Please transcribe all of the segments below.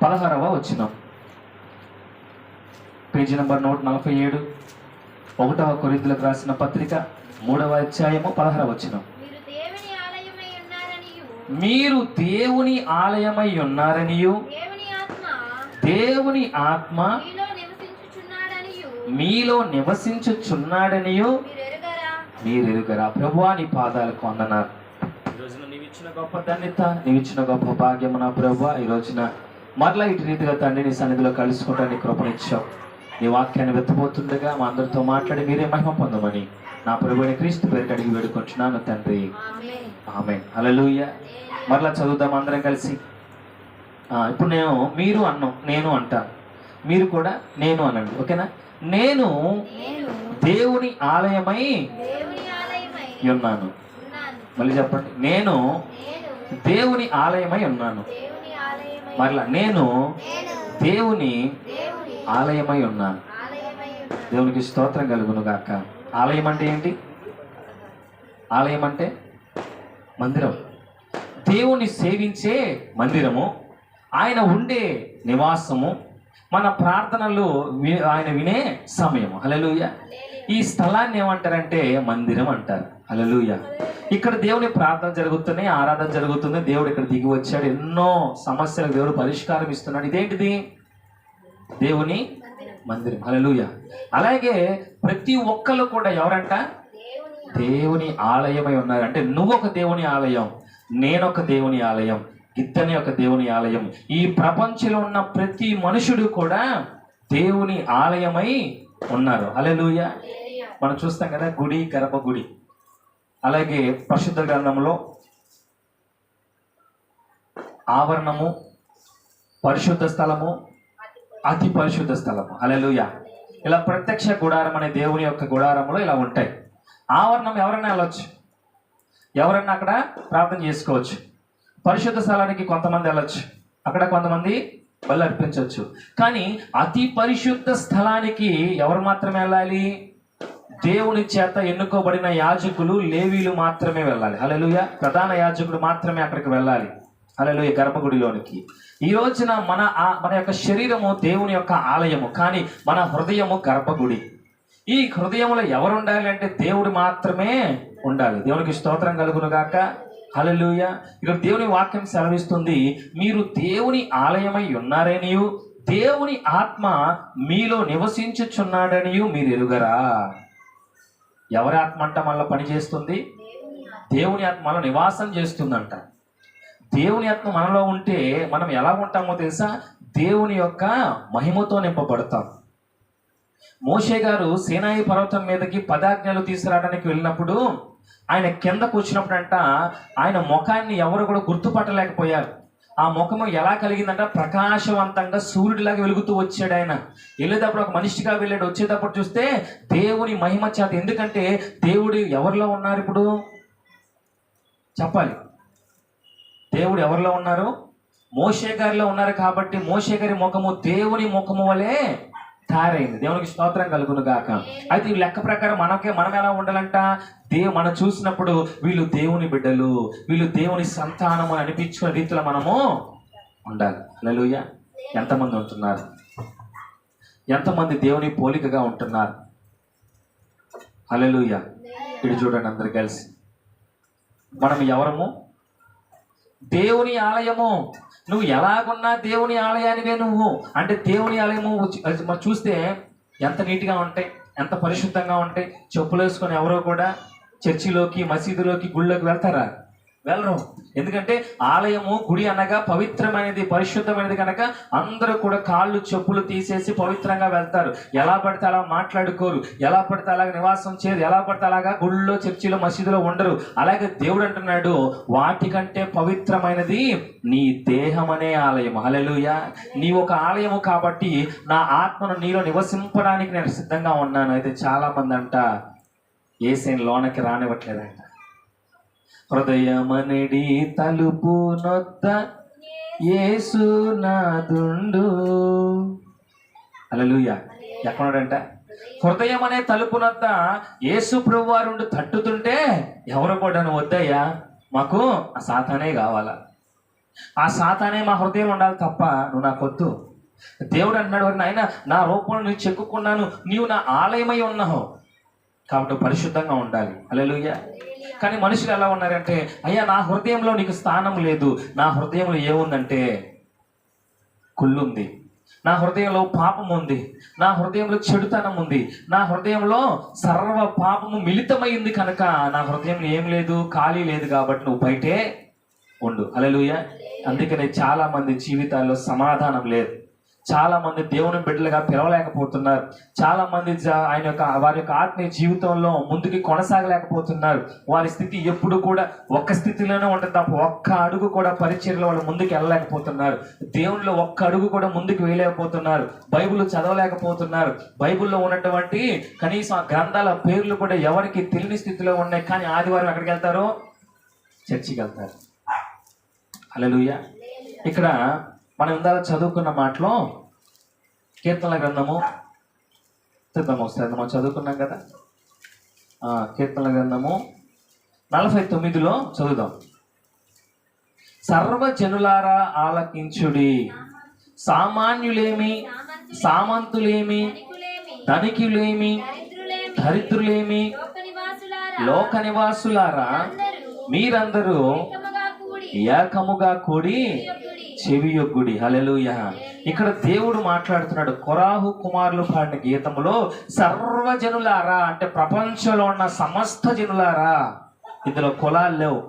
16వ వచనం, page number 147, 1వ కొరింథీయులకు రాసిన పత్రిక 3వ అధ్యాయము 16వ వచనం. మీరు దేవుని ఆలయమై ఉన్నారనియు దేవుని ఆత్మ మీలో నివసించుచున్నాడనియు మీరు ఎరుగరా. ప్రభువా, నీ పాదాలకు వందనాలు. ఈ రోజున నీవిచ్చిన గొప్ప ధన్యత, నీవిచ్చిన గొప్ప భాగ్యము నా ప్రభువా. ఈ రోజున మరలా ఇటు రీతిగా తండ్రి నీ సన్నిధిలో కలుసుకుంటానికి కృపనిచ్చావు. నీ వాక్యాన్ని వెతపోతుండగా మా అందరితో మాట్లాడి మీరే మహిమ పొందమని నా ప్రభువైన క్రీస్తు పేరిట అడిగి వేడుకుంటున్నాను తండ్రి, ఆమేన్. హల్లెలూయా. మరలా చదువుదాం అందరం కలిసి. ఇప్పుడు మీరు అన్నాం, నేను అంటాను, మీరు కూడా నేను అనండి, ఓకేనా? నేను దేవుని ఆలయమై ఉన్నాను. మళ్ళీ చెప్పండి, నేను దేవుని ఆలయమై ఉన్నాను. మరలా, నేను దేవుని ఆలయమై ఉన్నాను. దేవునికి స్తోత్రం కలుగును గాక. ఆలయం అంటే ఏంటి? ఆలయం అంటే మందిరం, దేవుని సేవించే మందిరము, ఆయన ఉండే నివాసము, మన ప్రార్థనలు ఆయన వినే సమయము. హల్లెలూయా. ఈ స్థలాన్ని ఏమంటారంటే మందిరం అంటారు. హల్లెలూయా. ఇక్కడ దేవుని ప్రార్థన జరుగుతున్నాయి, ఆరాధన జరుగుతుంది. దేవుడు ఇక్కడ దిగి వచ్చాడు, ఎన్నో సమస్యలకు దేవుడు పరిష్కారం ఇస్తున్నాడు. ఇదేంటిది? దేవుని మందిరం. హల్లెలూయా. అలాగే ప్రతి ఒక్కరు కూడా ఎవరంట? దేవుని ఆలయమై ఉన్నారు. అంటే నువ్వు ఒక దేవుని ఆలయం, నేనొక దేవుని ఆలయం, ఇద్దరిని ఒక దేవుని ఆలయం. ఈ ప్రపంచంలో ఉన్న ప్రతి మనుషుడు కూడా దేవుని ఆలయమై ఉన్నారు. హల్లెలూయా. మనం చూస్తాం కదా, గుడి, గర్భగుడి. అలాగే పరిశుద్ధ గ్రంథంలో ఆవరణము, పరిశుద్ధ స్థలము, అతి పరిశుద్ధ స్థలము. హల్లెలూయా. ఇలా ప్రత్యక్ష గుడారం అనే దేవుని యొక్క గుడారంలో ఇలా ఉంటాయి. ఆవరణం ఎవరైనా వెళ్ళొచ్చు, ఎవరన్నా అక్కడ ప్రార్థన చేసుకోవచ్చు. పరిశుద్ధ స్థలానికి కొంతమంది వెళ్ళొచ్చు, అక్కడ కొంతమంది బలి అర్పించవచ్చు. కానీ అతి పరిశుద్ధ స్థలానికి ఎవరు మాత్రమే వెళ్ళాలి? దేవుని చేత ఎన్నుకోబడిన యాజకులు, లేవీలు మాత్రమే వెళ్ళాలి. హల్లెలూయా. ప్రధాన యాజకుడు మాత్రమే అక్కడికి వెళ్ళాలి. హల్లెలూయా. గర్భగుడిలోనికి. ఈ రోజున మన యొక్క శరీరము దేవుని యొక్క ఆలయము, కానీ మన హృదయము గర్భగుడి. ఈ హృదయంలో ఎవరు ఉండాలి అంటే దేవుడు మాత్రమే ఉండాలి. దేవునికి స్తోత్రం కలుగును గాక. హల్లెలూయా. ఇక్కడ దేవుని వాక్యం సెలవిస్తుంది, మీరు దేవుని ఆలయమై ఉన్నారనియు దేవుని ఆత్మ మీలో నివసించుచున్నాడనియు మీరు ఎరుగరా. ఎవరి ఆత్మ అంట మనలో పనిచేస్తుంది? దేవుని ఆత్మ మనలో నివాసం చేస్తుందంట. దేవుని ఆత్మ మనలో ఉంటే మనం ఎలా ఉంటామో తెలుసా? దేవుని యొక్క మహిమతో నింపబడతాం. మోషే గారు సీనాయి పర్వతం మీదకి 10 ఆజ్ఞలు తీసుకురావడానికి వెళ్ళినప్పుడు ఆయన కిందకు వచ్చినప్పుడు అంట, ఆయన ముఖాన్ని ఎవరు కూడా గుర్తుపట్టలేకపోయారు. ఆ ముఖము ఎలా కలిగిందంట? ప్రకాశవంతంగా సూర్యుడిలాగా వెలుగుతూ వచ్చాడు ఆయన. వెళ్ళేటప్పుడు ఒక మనిషిగా వెళ్ళాడు, వచ్చేటప్పుడు చూస్తే దేవుని మహిమ చేత. ఎందుకంటే దేవుడు ఎవరిలో ఉన్నారు? ఇప్పుడు చెప్పాలి, దేవుడు ఎవరిలో ఉన్నారు? మోషే గారిలో ఉన్నారు. కాబట్టి మోషే గారి ముఖము దేవుని ముఖము వలె తయారైంది. దేవునికి స్తోత్రం కలుగును గాక. అయితే ఈ లెక్క ప్రకారం మనం ఎలా ఉండాలంట? మనం చూసినప్పుడు వీళ్ళు దేవుని బిడ్డలు, వీళ్ళు దేవుని సంతానం అని అనిపించుకునే రీతిలో మనము ఉండాలి. హల్లెలూయా. ఎంతమంది ఉంటున్నారు? ఎంతమంది దేవుని పోలికగా ఉంటున్నారు? హల్లెలూయా. ఇది చూడండి అందరు కలిసి, మనం ఎవరము? దేవుని ఆలయము. నువ్వు ఎలాగున్నా దేవుని ఆలయానివే నువ్వు. అంటే దేవుని ఆలయము చూస్తే ఎంత నీట్గా ఉంటాయి, ఎంత పరిశుద్ధంగా ఉంటాయి. చెప్పులు వేసుకొని ఎవరో కూడా చర్చిలోకి, మసీదులోకి, గుళ్ళోకి వెళ్తారా? వెళ్ళరు. ఎందుకంటే ఆలయము, గుడి అనగా పవిత్రమైనది, పరిశుద్ధమైనది కనుక అందరూ కూడా కాళ్ళు, చెప్పులు తీసేసి పవిత్రంగా వెళ్తారు. ఎలా పడితే అలా మాట్లాడుకోరు, ఎలా పడితే అలాగ నివాసం చేయరు, ఎలా పడితే అలాగా గుళ్ళో, చర్చిలో, మసీదులో ఉండరు. అలాగే దేవుడు అంటున్నాడు, వాటికంటే పవిత్రమైనది నీ దేహం అనే ఆలయం. హల్లెలూయా. నీ ఒక ఆలయము కాబట్టి నా ఆత్మను నీలో నివసింపడానికి నేను సిద్ధంగా ఉన్నాను. అయితే చాలా మంది అంట యేసుని లోనకి రానివ్వట్లేదంట. హృదయమనడి తలుపు నొద్ద యేసు నాదుండు. హల్లెలూయా. ఎక్కడున్నాడంట? హృదయం అనే తలుపు నొద్ద యేసు ప్రభువారు తట్టుతుంటే ఎవరు కూడా వద్దయ్యా, మాకు ఆ సాతానే కావాలా, ఆ సాతానే మా హృదయం ఉండాలి తప్ప నువ్వు నాకొద్దు. దేవుడు అంటున్నాడు, నాయన నా రూపంలో నువ్వు చెక్కుకున్నాను, నీవు నా ఆలయమై ఉన్నావు కాబట్టి పరిశుద్ధంగా ఉండాలి. హల్లెలూయా. కానీ మనుషులు ఎలా ఉన్నారంటే, అయ్యా నా హృదయంలో నీకు స్థానం లేదు. నా హృదయంలో ఏముందంటే కుళ్ళుంది, నా హృదయంలో పాపం ఉంది, నా హృదయంలో చెడుతనం ఉంది, నా హృదయంలో సర్వ పాపము మిళితమైంది కనుక నా హృదయంలో ఏం లేదు, ఖాళీ లేదు కాబట్టి నువ్వు బయటే ఉండు. హల్లెలూయా. అందుకనే చాలా మంది జీవితాల్లో సమాధానం లేదు. చాలా మంది దేవుని బిడ్డలుగా పిలవలేకపోతున్నారు. చాలా మంది వారి యొక్క ఆత్మీయ జీవితంలో ముందుకి కొనసాగలేకపోతున్నారు. వారి స్థితి ఎప్పుడు కూడా ఒక్క స్థితిలోనే ఉంటుంది తప్ప ఒక్క అడుగు కూడా పరిచర్యలో వాళ్ళు ముందుకు వెళ్ళలేకపోతున్నారు. దేవునిలో ఒక్క అడుగు కూడా ముందుకు వేయలేకపోతున్నారు. బైబిల్ చదవలేకపోతున్నారు. బైబిల్లో ఉన్నటువంటి కనీసం ఆ గ్రంథాల పేర్లు కూడా ఎవరికి తెలియని స్థితిలో ఉన్నాయి. కానీ ఆదివారం ఎక్కడికి వెళ్తారు? చర్చికి వెళ్తారు. హల్లెలూయా. ఇక్కడ మనం ఇందాక చదువుకున్న మాటలో కీర్తనల గ్రంథము మనం చదువుకున్నాం కదా. కీర్తనల గ్రంథము 49లో చదువుదాం. సర్వజనులారా ఆలకించుడి, సామాన్యులేమి, సామంతులేమి, ధనికులేమి, దరిద్రులేమి, లోక నివాసులారా మీరందరూ ఏకముగా కూడి చెవియొగ్గుడి. హల్లెలూయా. ఇక్కడ దేవుడు మాట్లాడుతున్నాడు. కొరాహు కుమారులు పాడిన గీతములో సర్వజనులారా అంటే ప్రపంచంలో ఉన్న సమస్త జనులారా. ఇందులో కులాలు లేవు,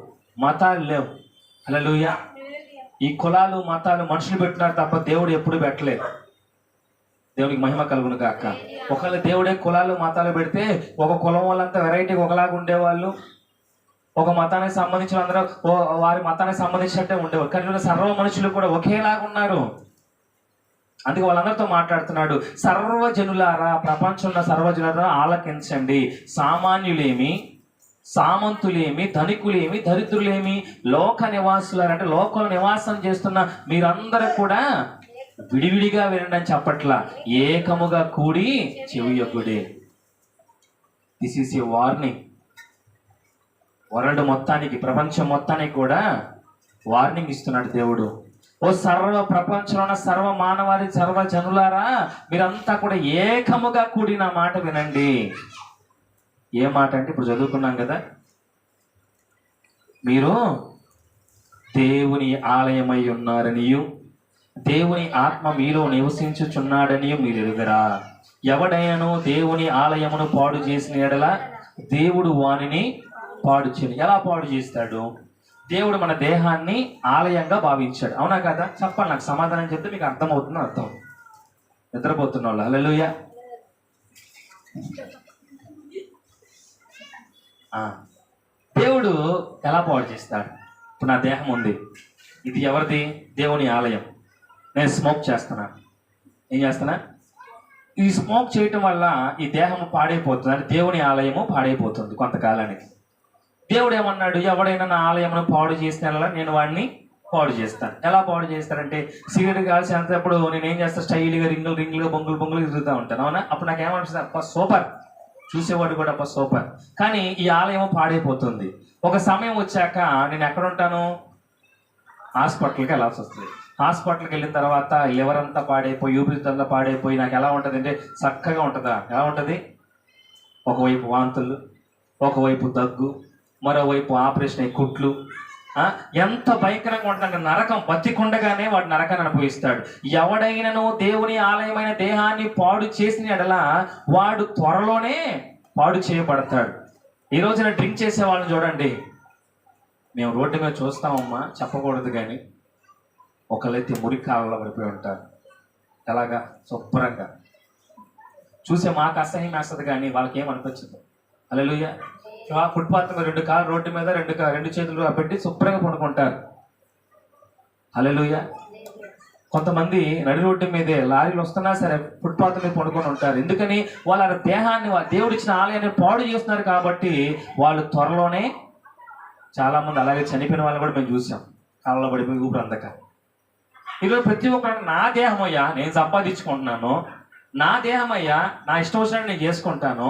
మతాలు లేవు. హల్లెలూయా. ఈ కులాలు మతాలు మనుషులు పెట్టినారు తప్ప దేవుడు ఎప్పుడు పెట్టలేదు. దేవునికి మహిమ కలుగును గాక. ఒకవేళ దేవుడే కులాలు మతాలు పెడితే ఒక కులం వాళ్ళంతా వెరైటీగా ఒకలాగా ఉండేవాళ్ళు, ఒక మతానికి సంబంధించిన అందరూ వారి మతానికి సంబంధించినట్టే ఉండేవారు. కానీ సర్వ మనుషులు కూడా ఒకేలాగా ఉన్నారు. అందుకే వాళ్ళందరితో మాట్లాడుతున్నాడు. సర్వజనులారా, ప్రపంచంలో సర్వజనులారా ఆలకించండి. సామాన్యులేమి, సామంతులేమి, ధనికులేమి, దరిద్రులేమి, లోక నివాసులారంటే లోకంలో నివాసం చేస్తున్న మీరందరూ కూడా విడివిడిగా వినండి అని చెప్పట్లా, ఏకముగా కూడి చెవియొగ్గుడి. This is a warning. World మొత్తానికి, ప్రపంచం మొత్తానికి కూడా వార్నింగ్ ఇస్తున్నాడు దేవుడు. ఓ సర్వ ప్రపంచంలో ఉన్న సర్వ మానవాళి, సర్వ జనులారా మీరంతా కూడా ఏకముగా కూడిన మాట వినండి. ఏ మాట అంటే ఇప్పుడు చదువుకున్నాం కదా, మీరు దేవుని ఆలయమై ఉన్నారనియు దేవుని ఆత్మ మీలో నివసించుచున్నాడనియు మీరు ఎరుగరా. ఎవడైనను దేవుని ఆలయమును పాడు చేసిన ఎడల దేవుడు వానిని పాడు చేయను. ఎలా పాడు చేస్తాడు? దేవుడు మన దేహాన్ని ఆలయంగా భావించాడు. అవునా కదా? చెప్పాలి, నాకు సమాధానం చెప్తే మీకు అర్థమవుతుంది. అర్థం నిద్రపోతున్న వాళ్ళు. హల్లెలూయా. దేవుడు ఎలా పాడు చేస్తాడు? ఇప్పుడు నా దేహం ఉంది, ఇది ఎవరిది? దేవుని ఆలయం. నేను స్మోక్ చేస్తున్నాను. ఏం చేస్తున్నా? ఈ స్మోక్ చేయటం వల్ల ఈ దేహం పాడైపోతుంది, అంటే దేవుని ఆలయము పాడైపోతుంది కొంతకాలానికి. దేవుడు ఏమన్నాడు? ఎవడైనా నా ఆలయమును పాడు చేసిన నేను వాడిని పాడు చేస్తాను. ఎలా పాడు చేస్తానంటే, సిగరెట్ కాల్చేంతప్పుడు నేను ఏం చేస్తాను? స్టైల్గా రింగులుగా బొంగులు తిరుగుతూ ఉంటాను. అవునా? అప్పుడు నాకు ఏమనిపిస్తుంది? అప్ప సూపర్, చూసేవాడు కూడా అప్ప సూపర్. కానీ ఈ ఆలయం పాడైపోతుంది. ఒక సమయం వచ్చాక నేను ఎక్కడ ఉంటాను? హాస్పిటల్కి వెళ్ళాల్సి వస్తుంది. హాస్పిటల్కి వెళ్ళిన తర్వాత లివర్ అంతా పాడైపోయి, యూపిరితంతా పాడైపోయి నాకు ఎలా ఉంటుంది అంటే చక్కగా ఉంటుందా? ఎలా ఉంటుంది? ఒకవైపు వాంతులు, ఒకవైపు దగ్గు, మరోవైపు ఆపరేషన్ అయ్యి కుట్లు. ఎంత భయంకరంగా ఉంటుందంటే నరకం. బతికుండగానే వాడు నరకాన్ని అనుభవిస్తాడు. ఎవడైనను దేవుని ఆలయమైన దేహాన్ని పాడు చేసిన ఎడల వాడు త్వరలోనే పాడు చేయబడతాడు. ఈ రోజున డ్రింక్ చేసే వాళ్ళని చూడండి. మేము రోడ్డు మీద చూస్తామమ్మా, చెప్పకూడదు కానీ ఒకళ్ళైతే మురికాలలో పడిపోయి ఉంటారు. ఎలాగా? శుభ్రంగా చూసే మాకు అసహ్యం వేస్తుంది కానీ వాళ్ళకి ఏమనిపించదు. హల్లెలూయా. ఫుట్పాత్ మీద 2 కాళ్ళు రోడ్డు మీద 2 చేతులు పెట్టి శుభ్రంగా పడుకుంటారు. హల్లెలూయా. కొంతమంది నడి రోడ్డు మీదే లారీలు వస్తున్నా సరే ఫుట్పాత్ మీద పడుకొని ఉంటారు. ఎందుకని? వాళ్ళ దేహాన్ని, దేవుడు ఇచ్చిన ఆలయాన్ని పాడు చేస్తున్నారు కాబట్టి వాళ్ళు త్వరలోనే. చాలా మంది అలాగే చనిపోయిన వాళ్ళని కూడా మేము చూసాం, కాళ్ళలో పడిపోయి ఊపిరి అందక. ఈరోజు ప్రతి ఒక్కరు నా దేహమయ్యా నేను సంపాదించుకుంటున్నాను, నా దేహమయ్యా నా ఇష్టం వచ్చినట్టు నేను చేసుకుంటాను,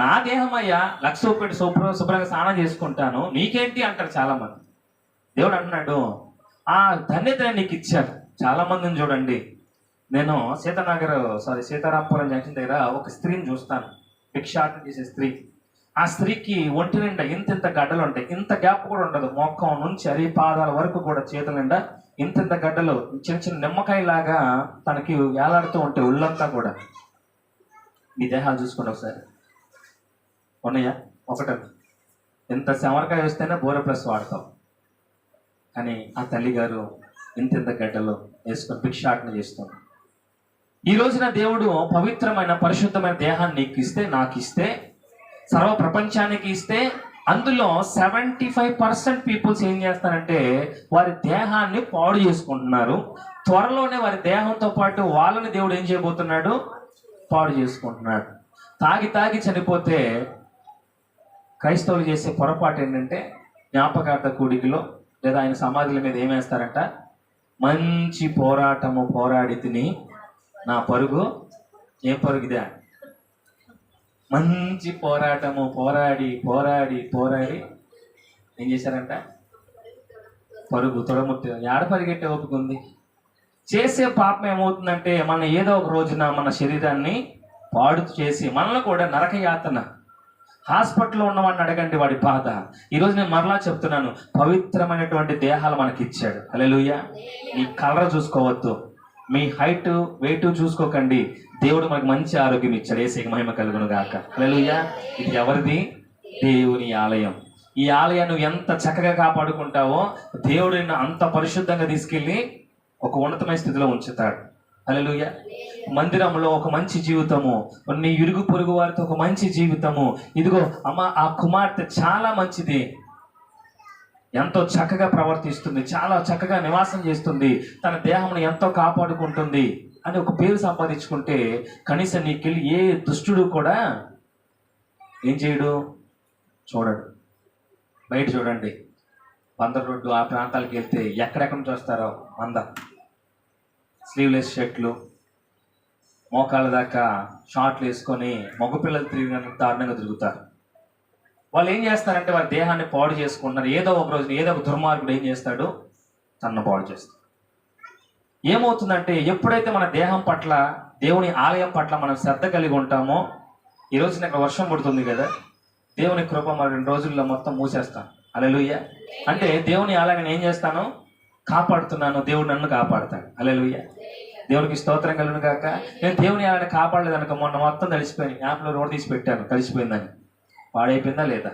నా దేహమయ్యా లక్ష పెట్టి శుభ్రంగా స్నానం చేసుకుంటాను, నీకేంటి అంటారు చాలా మంది. దేవుడు అంటున్నాడు, ఆ ధన్యత నీకు ఇచ్చారు. చాలా మందిని చూడండి, నేను సీతారాంపురం జంక్షన్ దగ్గర ఒక స్త్రీని చూస్తాను, భిక్షాటన చేసే స్త్రీ. ఆ స్త్రీకి ఒంటి నిండా ఇంత గడ్డలు ఉంటాయి, ఇంత గ్యాప్ కూడా ఉండదు, మొక్కం నుంచి అరి పాదాల వరకు కూడా చేతుల నిండా ఇంత గడ్డలు, చిన్న చిన్న నిమ్మకాయ లాగా తనకి వేలాడుతూ ఉంటాయి ఒళ్ళంతా కూడా. మీ దేహాలు చూసుకోండి ఒకసారి, ఉన్నాయా? ఒకట ఇంత శమరకాయ వస్తేనే బోర ప్లస్ వాడతాం, కానీ ఆ తల్లి గారు ఇంత గడ్డలు వేసుకొని భిక్షాటన చేస్తుంది. ఈ రోజున దేవుడు పవిత్రమైన పరిశుద్ధమైన దేహాన్ని నీకు ఇస్తే, నాకు ఇస్తే, సర్వ ప్రపంచానికి ఇస్తే, అందులో 75% పీపుల్స్ ఏం చేస్తారంటే వారి దేహాన్ని పాడు చేసుకుంటున్నారు. త్వరలోనే వారి దేహంతో పాటు వాళ్ళని దేవుడు ఏం చేయబోతున్నాడు? పాడు చేసుకుంటున్నాడు. తాగి చనిపోతే క్రైస్తవులు చేసే పొరపాటు ఏంటంటే, జ్ఞాపకార్థ కూడికలో లేదా ఆయన సమాధుల మీద ఏమేస్తారంట? మంచి పోరాటము పోరాడి తిని నా పరుగు, ఏం పరుగుదా? మంచి పోరాటము పోరాడి ఏం చేశారంట? పరుగు తొడముట్టి. ఏడ పరిగెట్టే ఓపిక ఉంది? చేసే పాపం ఏమవుతుందంటే, మన ఏదో ఒక రోజున మన శరీరాన్ని పాడు చేసి మనలో కూడా నరక యాతన. హాస్పిటల్లో ఉన్నవాడిని అడగండి వాడి బాధ. ఈరోజు నేను మరలా చెప్తున్నాను, పవిత్రమైనటువంటి దేహాలు మనకి ఇచ్చాడు. హల్లెలూయా. మీ కలర్ చూసుకోవద్దు, మీ హైట్ వెయిట్ చూసుకోకండి. దేవుడు మనకు మంచి ఆరోగ్యం ఇచ్చాడు. యేసుకి మహిమ కలుగును గాక. హల్లెలూయా. ఇది ఎవరిది? దేవుని ఆలయం. ఈ ఆలయాన్ని ఎంత చక్కగా కాపాడుకుంటావో దేవుడు నిన్ను అంత పరిశుద్ధంగా తీసుకెళ్ళి ఒక ఉన్నతమైన స్థితిలో ఉంచుతాడు. హల్లెలూయా. మందిరంలో ఒక మంచి జీవితము, నీ ఇరుగు పొరుగు వారితో ఒక మంచి జీవితము. ఇదిగో అమ్మ, ఆ కుమార్తె చాలా మంచిది, ఎంతో చక్కగా ప్రవర్తిస్తుంది, చాలా చక్కగా నివాసం చేస్తుంది, తన దేహంను ఎంతో కాపాడుకుంటుంది అని ఒక పేరు సంపాదించుకుంటే కనీసం నీకెళ్ళి ఏ దుష్టుడు కూడా ఏం చేయడు? చూడడు. బయట చూడండి, బందర్ రోడ్డు ఆ ప్రాంతాలకు వెళ్తే ఎక్కడెక్కడి నుంచి వస్తారో స్లీవ్లెస్ షర్ట్లు, మోకాళ్ళ దాకా షార్ట్లు వేసుకొని మగపిల్లలు తిరిగినంత దారుణంగా తిరుగుతారు. వాళ్ళు ఏం చేస్తారంటే వారి దేహాన్ని పాడు చేసుకుంటున్నారు. ఏదో ఒక రోజు ఏదో ఒక దుర్మార్గుడు ఏం చేస్తాడు? తనను పాడు చేస్తాడు. ఏమవుతుందంటే, ఎప్పుడైతే మన దేహం పట్ల, దేవుని ఆలయం పట్ల మనం శ్రద్ధ కలిగి ఉంటామో, ఈరోజు ఇక్కడ వర్షం పడుతుంది కదా, దేవుని కృప మరి 2 రోజుల్లో మొత్తం మూసేస్తాను. హల్లెలూయా. అంటే దేవుని ఆలయాన్ని ఏం చేస్తాను? కాపాడుతున్నాను. దేవుడు నన్ను కాపాడుతాడు. హల్లెలూయా. దేవునికి స్తోత్రం కలుగును గాక. నేను దేవుని ఆలయాన్ని కాపాడలేదు అనుకో, మొన్న మొత్తం తడిసిపోయింది, యాప్లో రోడ్ తీసి పెట్టాను, కలిసిపోయిందని. పాడైపోయిందా లేదా?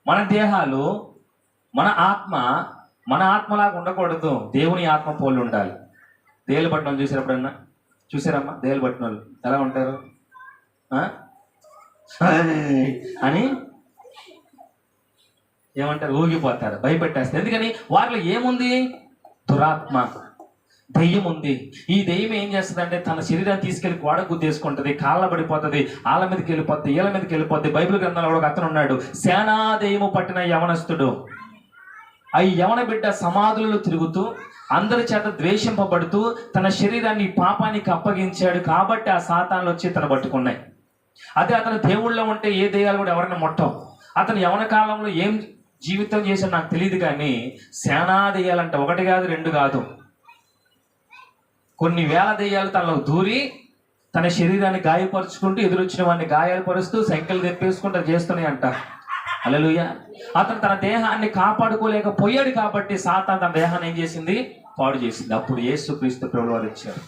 మన దేహాలు, మన ఆత్మలాగా ఉండకూడదు, దేవుని ఆత్మ పోలు ఉండాలి. దేలు పట్టిన వాళ్ళు చూసారప్పుడన్నా? చూసారమ్మా? దేలు పట్టిన వాళ్ళు ఎలా ఉంటారు అని ఏమంటారు? ఊగిపోతారు, భయపెట్టేస్తారు. ఎందుకని? వారిలో ఏముంది? దురాత్మ, దెయ్యం ఉంది. ఈ దెయ్యం ఏం చేస్తుందంటే తన శరీరాన్ని తీసుకెళ్లి గోడ గుద్దేసుకుంటుంది, కాళ్ళ పడిపోతుంది, ఆళ్ళ మీదకి వెళ్ళిపోద్ది, ఈళ్ళ మీదకి వెళ్ళిపోద్ది. బైబిల్ గ్రంథంలో కూడా ఒక అతను ఉన్నాడు, సేనా దెయ్యము పట్టిన యవనస్తుడు. ఆ యవన బిడ్డ సమాధులలో తిరుగుతూ అందరి చేత ద్వేషింపబడుతూ తన శరీరాన్ని పాపానికి అప్పగించాడు. కాబట్టి ఆ సాతాన్లు వచ్చి తన పట్టుకున్నాయి. అదే అతను దేవుళ్ళలో ఉంటే ఏ దెయ్యాలు కూడా ఎవరిని ముట్టవు. అతను యవన కాలంలో ఏం జీవితం చేశాడు నాకు తెలియదు, కానీ సేనా దెయ్యాలంట 1 కాదు 2 కాదు, కొన్ని వేల దెయ్యాలు తనలో దూరి తన శరీరాన్ని గాయపరుచుకుంటూ, ఎదురొచ్చిన వాడిని గాయాలుపరుస్తూ, సంఖ్యలు తెప్పేసుకుంటూ చేస్తున్నాయి అంట. హల్లెలూయా. అతను తన దేహాన్ని కాపాడుకోలేకపోయాడు కాబట్టి సాతాను తన దేహాన్ని ఏం చేసింది? పాడు చేసింది. అప్పుడు యేసుక్రీస్తు ప్రభువు వారు వచ్చారు.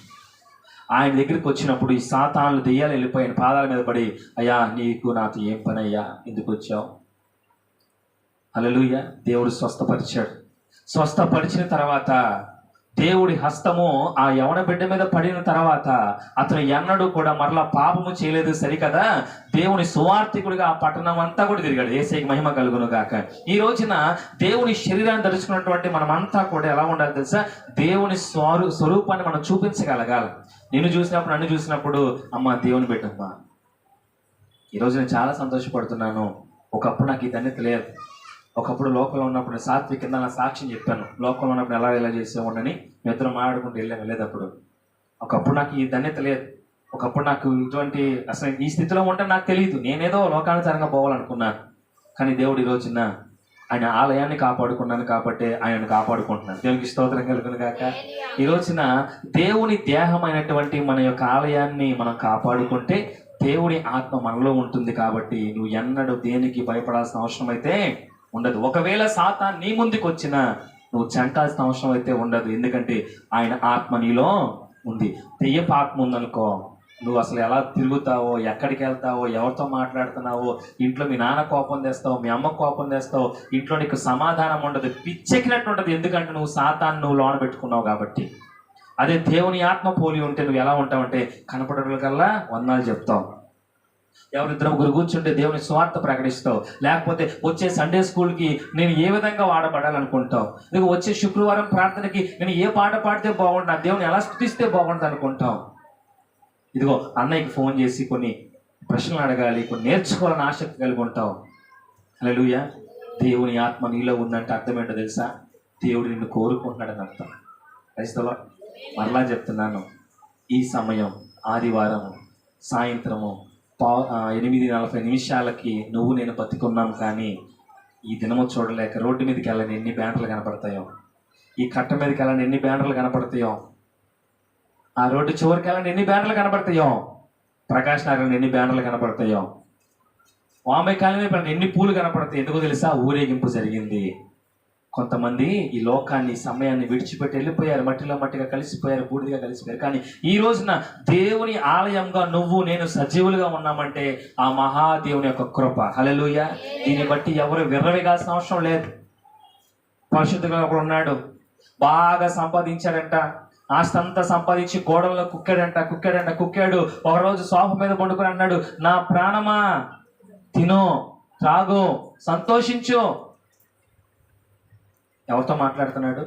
ఆయన దగ్గరికి వచ్చినప్పుడు ఈ సాతానులు దెయ్యాలు వెళ్ళిపోయిన పాదాల మీద పడి, అయ్యా నీకు నాతో ఏం పని అయ్యా, ఎందుకు వచ్చావు? హల్లెలూయా. దేవుడు స్వస్థపరిచాడు. స్వస్థపరిచిన తర్వాత దేవుడి హస్తము ఆ యవన బిడ్డ మీద పడిన తర్వాత అతను ఎన్నడూ కూడా మరలా పాపము చేయలేదు. సరికదా, దేవుని సువార్థికుడిగా ఆ పట్టణం అంతా కూడా తిరిగాడు. యేసయ్యకి మహిమ కలుగును గాక. ఈ రోజున దేవుని శరీరాన్ని ధరించుకున్నటువంటి మనమంతా కూడా ఎలా ఉండాలి తెలుసా? దేవుని స్వరూపాన్ని మనం చూపించగలగాలి. నిన్ను చూసినప్పుడు, నన్ను చూసినప్పుడు, అమ్మ దేవుని బిడ్డమ్మా. ఈరోజు నేను చాలా సంతోషపడుతున్నాను. ఒకప్పుడు నాకు ఈ ధన్యత లేదు. ఒకప్పుడు లోకంలో ఉన్నప్పుడు సాత్విక కింద నా సాక్ష్యం చెప్పాను. లోకంలో ఉన్నప్పుడు ఎలా చేసేవాడిని మిత్రం మాట్లాడుకుంటూ వెళ్ళేటప్పుడు. ఒకప్పుడు నాకు ఈ ధన్యత లేదు. ఒకప్పుడు నాకు ఇటువంటి అసలు ఈ స్థితిలో ఉంటే నాకు తెలియదు. నేనేదో లోకానుసారంగా పోవాలనుకున్నాను. కానీ దేవుడు ఈ రోజున ఆయన ఆలయాన్ని కాపాడుకున్నాను కాబట్టి ఆయనను కాపాడుకుంటున్నాను. దేవునికి స్తోత్రం కలుగును గాక. ఈ రోజున దేవుని దేహమైనటువంటి మన యొక్క ఆలయాన్ని మనం కాపాడుకుంటే దేవుని ఆత్మ మనలో ఉంటుంది కాబట్టి నువ్వు ఎన్నడూ దేనికి భయపడాల్సిన అవసరం అయితే ఉండదు. ఒకవేళ సాతాను నీ ముందుకు వచ్చినా నువ్వు చెంటాల్సిన అవసరం అయితే ఉండదు. ఎందుకంటే ఆయన ఆత్మ నీలో ఉంది. దెయ్యపు ఆత్మ ఉందనుకో, నువ్వు అసలు ఎలా తిరుగుతావో, ఎక్కడికి వెళ్తావో, ఎవరితో మాట్లాడుతున్నావో, ఇంట్లో మీ నాన్న కోపం తెస్తావు, మీ అమ్మ కోపం తెస్తావు, ఇంట్లో నీకు సమాధానం ఉండదు, పిచ్చెక్కినట్టు ఉండదు. ఎందుకంటే నువ్వు సాతాన్ని నువ్వు లోన పెట్టుకున్నావు కాబట్టి. అదే దేవుని ఆత్మ పోలి ఉంటే నువ్వు ఎలా ఉంటావంటే కనపడగలకల్లా వందనాలు చెప్తావు, ఎవరిద్దరు ముగ్గురు కూర్చుంటే దేవుని స్వార్థ ప్రకటిస్తావు, లేకపోతే వచ్చే సండే స్కూల్కి నేను ఏ విధంగా వాడబడాలనుకుంటావు, నువ్వు వచ్చే శుక్రవారం ప్రార్థనకి నేను ఏ పాట పాడితే బాగుంటుంది, ఆ దేవుని ఎలా స్థుతిస్తే బాగుంటుంది అనుకుంటావు. ఇదిగో అన్నయ్యకి ఫోన్ చేసి కొన్ని ప్రశ్నలు అడగాలి, కొన్ని నేర్చుకోవాలని ఆసక్తి కలిగి ఉంటావు. హల్లెలూయా. దేవుని ఆత్మ నీలో ఉందంటే అర్థం ఏంటో తెలుసా? దేవుడు నిన్ను కోరుకుంటున్నాడని అర్థం. క్రైస్తవ మరలా చెప్తున్నాను, ఈ సమయం ఆదివారం సాయంత్రము 8:40 నువ్వు నేను బతికున్నాం. కానీ ఈ దినము చూడలేక రోడ్డు మీదకి వెళ్ళని ఎన్ని బ్యానర్లు కనపడతాయో, ఈ కట్ట మీదకి వెళ్ళని ఎన్ని బ్యానర్లు కనపడతాయో, ఆ రోడ్డు చివరికి వెళ్ళని ఎన్ని బ్యానర్లు కనపడతాయో, ప్రకాష్ నగర్ ఎన్ని బ్యానర్లు కనపడతాయో, వాంబే కాలనీ వైపు ఎన్ని పూలు కనపడతాయి. ఎందుకో తెలుసా? ఊరేగింపు జరిగింది. కొంతమంది ఈ లోకాన్ని సమయాన్ని విడిచిపెట్టి వెళ్ళిపోయారు, మట్టిలో మట్టిగా కలిసిపోయారు, బూడిదిగా కలిసిపోయారు. కానీ ఈ రోజున దేవుని ఆలయంగా నువ్వు నేను సజీవులుగా ఉన్నామంటే ఆ మహాదేవుని యొక్క కృప. హల్లెలూయా. దీన్ని బట్టి ఎవరు విర్రవిగాల్సిన అవసరం లేదు. పరిశుద్ధంగా ఒకడు ఉన్నాడు, బాగా సంపాదించాడంట, ఆస్తంతా సంపాదించి గోడల్లో కుక్కాడు. ఒకరోజు సోఫా మీద పండుకొని అన్నాడు, నా ప్రాణమా తిను, త్రాగు, సంతోషించు. ఎవరితో మాట్లాడుతున్నాడు?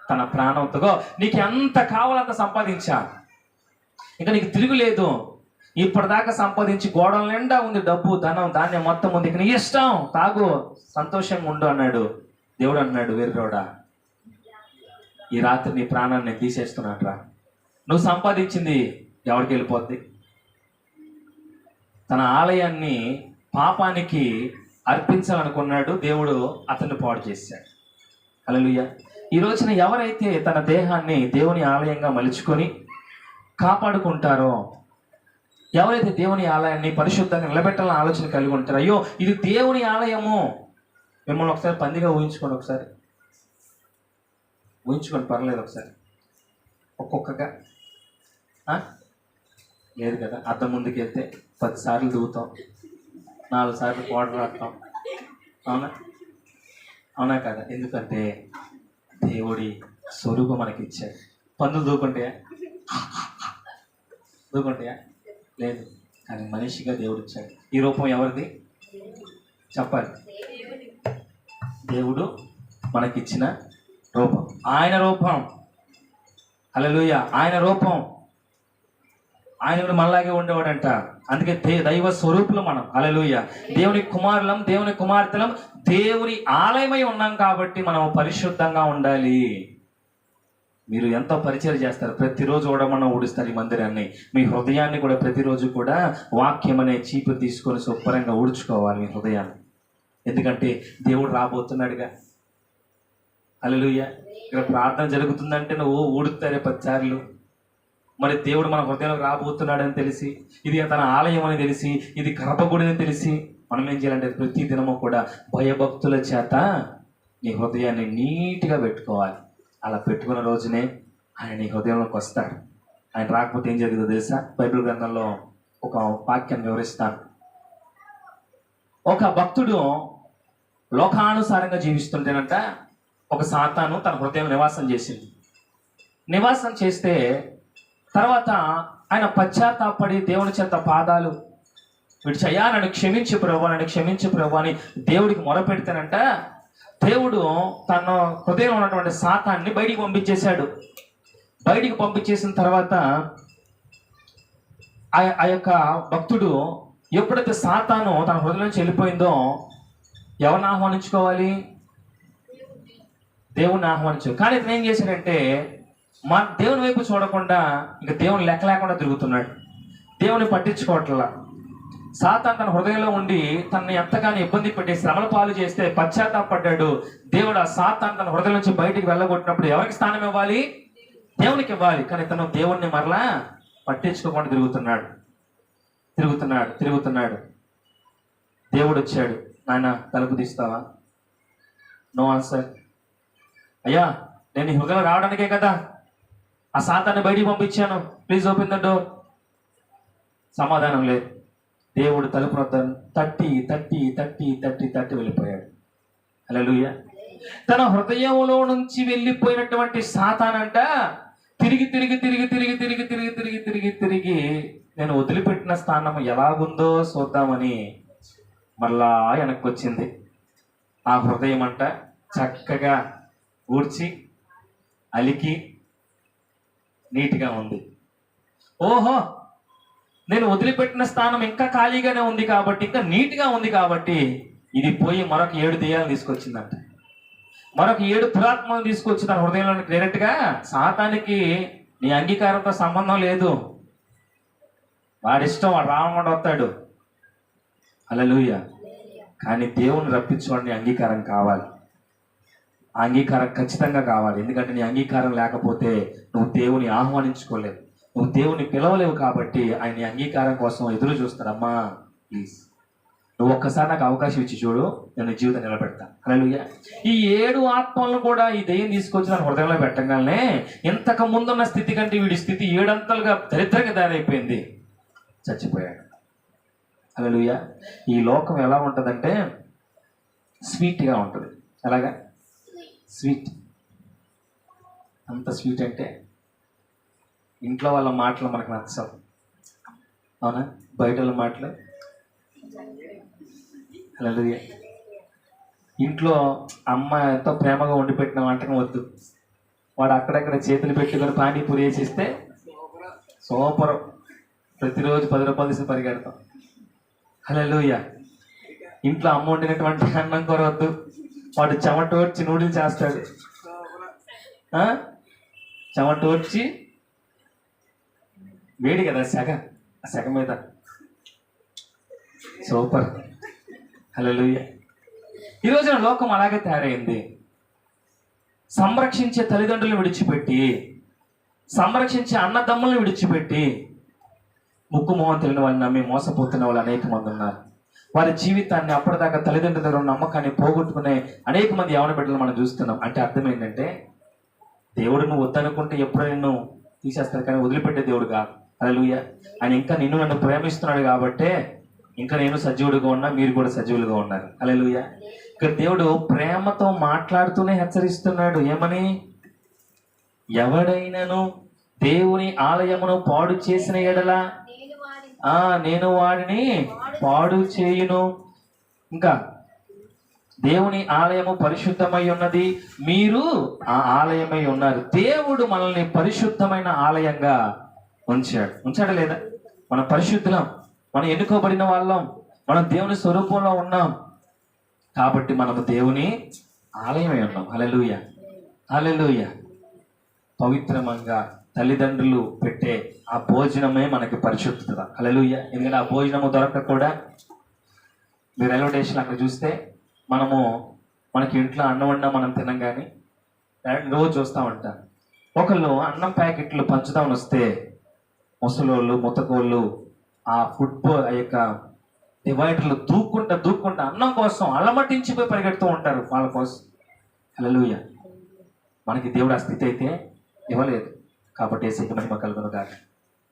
తన ప్రాణంతో. నీకు ఎంత కావాలంత సంపాదించా, ఇంకా నీకు తిరుగులేదు. ఇప్పటిదాకా సంపాదించి గోడల నిండా ఉంది, డబ్బు, ధనం, ధాన్యం మొత్తం ఉంది, ఇక నీ ఇష్టం, తాగు, సంతోషంగా ఉండు అన్నాడు. దేవుడు అన్నాడు, వేరుడా, ఈ రాత్రి నీ ప్రాణాన్ని నేను తీసేస్తున్నాట్రా. నువ్వు సంపాదించింది ఎవరికి వెళ్ళిపోద్ది? తన ఆలయాన్ని పాపానికి అర్పించాలనుకున్నాడు దేవుడు, అతన్ని పాడు చేశాడు. హల్లెలూయా. ఈ రోజున ఎవరైతే తన దేహాన్ని దేవుని ఆలయంగా మలుచుకొని కాపాడుకుంటారో, ఎవరైతే దేవుని ఆలయాన్ని పరిశుద్ధంగా నిలబెట్టాలని ఆలోచన కలిగి ఉంటారో, అయ్యో ఇది దేవుని ఆలయము. మిమ్మల్ని ఒకసారి పందిగా ఊహించుకోండి, ఒకసారి ఊహించుకోండి, పర్లేదు. ఒకసారి ఒక్కొక్కగా లేదు కదా, అద్దం ముందుకు వెళ్తే 10 సార్లు దిగుతాం, 4 సార్లు పౌడర్ రాస్తాం. అవునా కదా? ఎందుకంటే దేవుడి స్వరూపం మనకి ఇచ్చాడు. పందులు దూకుంటాయా? లేదు. కానీ మనిషిగా దేవుడు ఇచ్చాడు. ఈ రూపం ఎవరిది చెప్పాలి? దేవుడు మనకిచ్చిన రూపం, ఆయన రూపం. హల్లెలూయా. ఆయన రూపం. ఆయన కూడా మనలాగే ఉండేవాడంట. అందుకే దైవ స్వరూపులు మనం. హల్లెలూయా. దేవుని కుమారులం, దేవుని కుమార్తెలం, దేవుని ఆలయమై ఉన్నాం కాబట్టి మనం పరిశుద్ధంగా ఉండాలి. మీరు ఎంతో పరిచయం చేస్తారు, ప్రతిరోజు ఓడమన్నా ఊడుస్తారు ఈ మందిరాన్ని. మీ హృదయాన్ని కూడా ప్రతిరోజు కూడా వాక్యం అనే చీపు తీసుకొని శుభ్రంగా ఊడ్చుకోవాలి మీ హృదయాన్ని. ఎందుకంటే దేవుడు రాబోతున్నాడుగా. హల్లెలూయా. ఇక్కడ ప్రార్థన జరుగుతుందంటే నువ్వు ఊడుతారే 10 సార్లు. మరి దేవుడు మన హృదయంలోకి రాబోతున్నాడని తెలిసి, ఇది తన ఆలయం అని తెలిసి, ఇది గర్భగుడి అని తెలిసి మనం ఏం చేయాలంటే ప్రతి దినము కూడా భయభక్తుల చేత నీ హృదయాన్ని నీట్గా పెట్టుకోవాలి. అలా పెట్టుకున్న రోజునే ఆయన నీ హృదయంలోకి వస్తాడు. ఆయన రాకపోతే ఏం జరుగుతుందో తెలుసా? బైబిల్ గ్రంథంలో ఒక వాక్యాన్ని వివరిస్తాను. ఒక భక్తుడు లోకానుసారంగా జీవిస్తుంటేనంట ఒక సాతాను తన హృదయం నివాసం చేసింది. నివాసం చేస్తే తర్వాత ఆయన పశ్చాత్తాపడి దేవుని చెంత పాదాలు విడిచి, అయ్యా నన్ను క్షమించు ప్రభు అని దేవుడికి మొరపెడితేనంట దేవుడు తన హృదయంలో ఉన్నటువంటి సాతాన్ని బయటికి పంపించేశాడు. బయటికి పంపించేసిన తర్వాత ఆ యొక్క భక్తుడు ఎప్పుడైతే సాతాను తన హృదయం నుంచి వెళ్ళిపోయిందో ఎవరిని ఆహ్వానించుకోవాలి? దేవుణ్ణి ఆహ్వానించు. కానీ ఇతను ఏం చేశాడంటే దేవుని వైపు చూడకుండా ఇంకా దేవుని లెక్క లేకుండా తిరుగుతున్నాడు. దేవుని పట్టించుకోవట్లా. సాతాను తన హృదయంలో ఉండి తనని ఎంతగానో ఇబ్బంది పెట్టి శ్రమల పాలు చేస్తే పశ్చాత్తాపడ్డాడు. దేవుడు ఆ సాతాను తన హృదయం నుంచి బయటికి వెళ్ళగొట్టినప్పుడు ఎవరికి స్థానం ఇవ్వాలి? దేవునికి ఇవ్వాలి. కానీ తను దేవుణ్ణి మరలా పట్టించుకోకుండా తిరుగుతున్నాడు. దేవుడు వచ్చాడు. నాయన తలుపు తీస్తావా? No answer. అయ్యా, నేను ఈ హృదయంలో రావడానికే కదా ఆ సాతాన్ని బయటికి పంపించాను, ప్లీజ్ ఓపెన్ ద డోర్. సమాధానం లేదు. దేవుడు తలుపు తట్టి వెళ్ళిపోయాడు. హల్లెలూయా. తన హృదయంలో నుంచి వెళ్ళిపోయినటువంటి సాతానంట తిరిగి నేను వదిలిపెట్టిన స్థానం ఎలాగుందో చూద్దామని మళ్ళా వెనక్కి వచ్చింది. ఆ హృదయం అంట చక్కగా ఊడ్చి అలికి నీట్గా ఉంది. ఓహో, నేను వదిలిపెట్టిన స్థానం ఇంకా ఖాళీగానే ఉంది కాబట్టి, ఇంకా నీట్గా ఉంది కాబట్టి ఇది పోయి మరొక 7 దెయ్యాలను తీసుకొచ్చిందంట. మరొక 7 దురాత్మలను తీసుకొచ్చి తన హృదయంలో డైరెక్ట్గా సాతానికి నీ అంగీకారంతో సంబంధం లేదు, వాడిష్టం, వాడు రావకుండా వస్తాడు. హల్లెలూయా. కానీ దేవుని రప్పించుకోవడానికి అంగీకారం కావాలి. ఆ అంగీకారం ఖచ్చితంగా కావాలి. ఎందుకంటే నీ అంగీకారం లేకపోతే నువ్వు దేవుని ఆహ్వానించుకోలేవు, నువ్వు దేవుని పిలవలేవు. కాబట్టి ఆయన నీ అంగీకారం కోసం ఎదురు చూస్తాడమ్మా, ప్లీజ్ నువ్వు ఒక్కసారి నాకు అవకాశం ఇచ్చి చూడు, నేను జీవితం నిలబెడతాను. హల్లెలూయా. ఈ 7 ఆత్మలను కూడా ఈ దెయ్యం తీసుకొచ్చి తన హృదయంలో పెట్టగానే ఇంతకు ముందున్న స్థితి కంటే వీడి స్థితి 7 అంతలుగా దరిద్రంగా తయారైపోయింది. చచ్చిపోయాడు. హల్లెలూయా. ఈ లోకం ఎలా ఉంటుందంటే స్వీట్గా ఉంటుంది. అలాగా స్వీట్, అంత స్వీట్ అంటే ఇంట్లో వాళ్ళ మాటలు మనకు నచ్చవు, అవునా? బయట వాళ్ళ మాటలు. హల్లెలూయా. ఇంట్లో అమ్మ ఎంతో ప్రేమగా వండి పెట్టిన వంటకం వద్దు, వాడు అక్కడక్కడ చేతులు పెట్టుకొని పానీపూరి వేసిస్తే సూపర్, ప్రతిరోజు 10 రూపాయలు తీసి పరిగెడతాం. హల్లెలూయా. ఇంట్లో అమ్మ వండినటువంటి అన్నం కూర వద్దు, వాడు చెమటోడ్చి నూడిల్స్ చేస్తాడు. చెమటోడ్చి వేడి కదా ఆ సెగ మీద సూపర్. హల్లెలూయా. ఈరోజు లోకం అలాగే తయారైంది. సంరక్షించే తల్లిదండ్రులను విడిచిపెట్టి, సంరక్షించే అన్నదమ్ములను విడిచిపెట్టి ముక్కు మొహం తెలియని వాళ్ళని నమ్మి మోసపోతున్న వాళ్ళు అనేక మంది ఉన్నారు. వారి జీవితాన్ని అప్పటిదాకా తల్లిదండ్రుల దగ్గర నమ్మకాన్ని పోగొట్టుకునే అనేక మంది యవన బిడ్డలు మనం చూస్తున్నాం. అంటే అర్థం ఏంటంటే దేవుడు నువ్వు వద్దనుకుంటే ఎప్పుడో నిన్ను తీసేస్తాడు, కానీ వదిలిపెట్టే దేవుడు కాదు. హల్లెలూయా. ఆయన ఇంకా నన్ను ప్రేమిస్తున్నాడు కాబట్టే ఇంకా నేను సజీవుడిగా ఉన్నా, మీరు కూడా సజీవులుగా ఉన్నారు. హల్లెలూయా. ఇక్కడ దేవుడు ప్రేమతో మాట్లాడుతూనే హెచ్చరిస్తున్నాడు. ఏమని? ఎవడైనను దేవుని ఆలయమును పాడు చేసిన ఎడల నేను వాడిని పాడు చేయును. ఇంకా దేవుని ఆలయము పరిశుద్ధమై ఉన్నది, మీరు ఆ ఆలయమై ఉన్నారు. దేవుడు మనల్ని పరిశుద్ధమైన ఆలయంగా ఉంచాడా లేదా? మనం పరిశుద్ధులం, మనం ఎన్నుకోబడిన వాళ్ళం, మనం దేవుని స్వరూపంలో ఉన్నాం కాబట్టి మనము దేవుని ఆలయమై ఉన్నాం. హల్లెలూయా. హల్లెలూయా. పవిత్రమంగా తల్లిదండ్రులు పెట్టే ఆ భోజనమే మనకి పరిశుద్ధత. హల్లెలూయా. ఎందుకంటే ఆ భోజనము దొరక కూడా, మీరు రైల్వే స్టేషన్ అక్కడ చూస్తే మనకి ఇంట్లో అన్నం వండినా మనం తినం, కానీ రోజు చూస్తూ ఉంటాం. ఒకళ్ళు అన్నం ప్యాకెట్లు పంచుదామని వస్తే ముసలోళ్ళు ముతకోళ్ళు ఆ ఫుట్బాల్ ఆ యొక్క డివైడర్లు దూక్కుంటా అన్నం కోసం అలమటించిపోయి పరిగెడుతూ ఉంటారు వాళ్ళ కోసం. హల్లెలూయా. మనకి దేవుడు ఆ స్థితి అయితే ఇవ్వలేదు కాబట్టి యేసుకి మహిమ కలుగును గాక.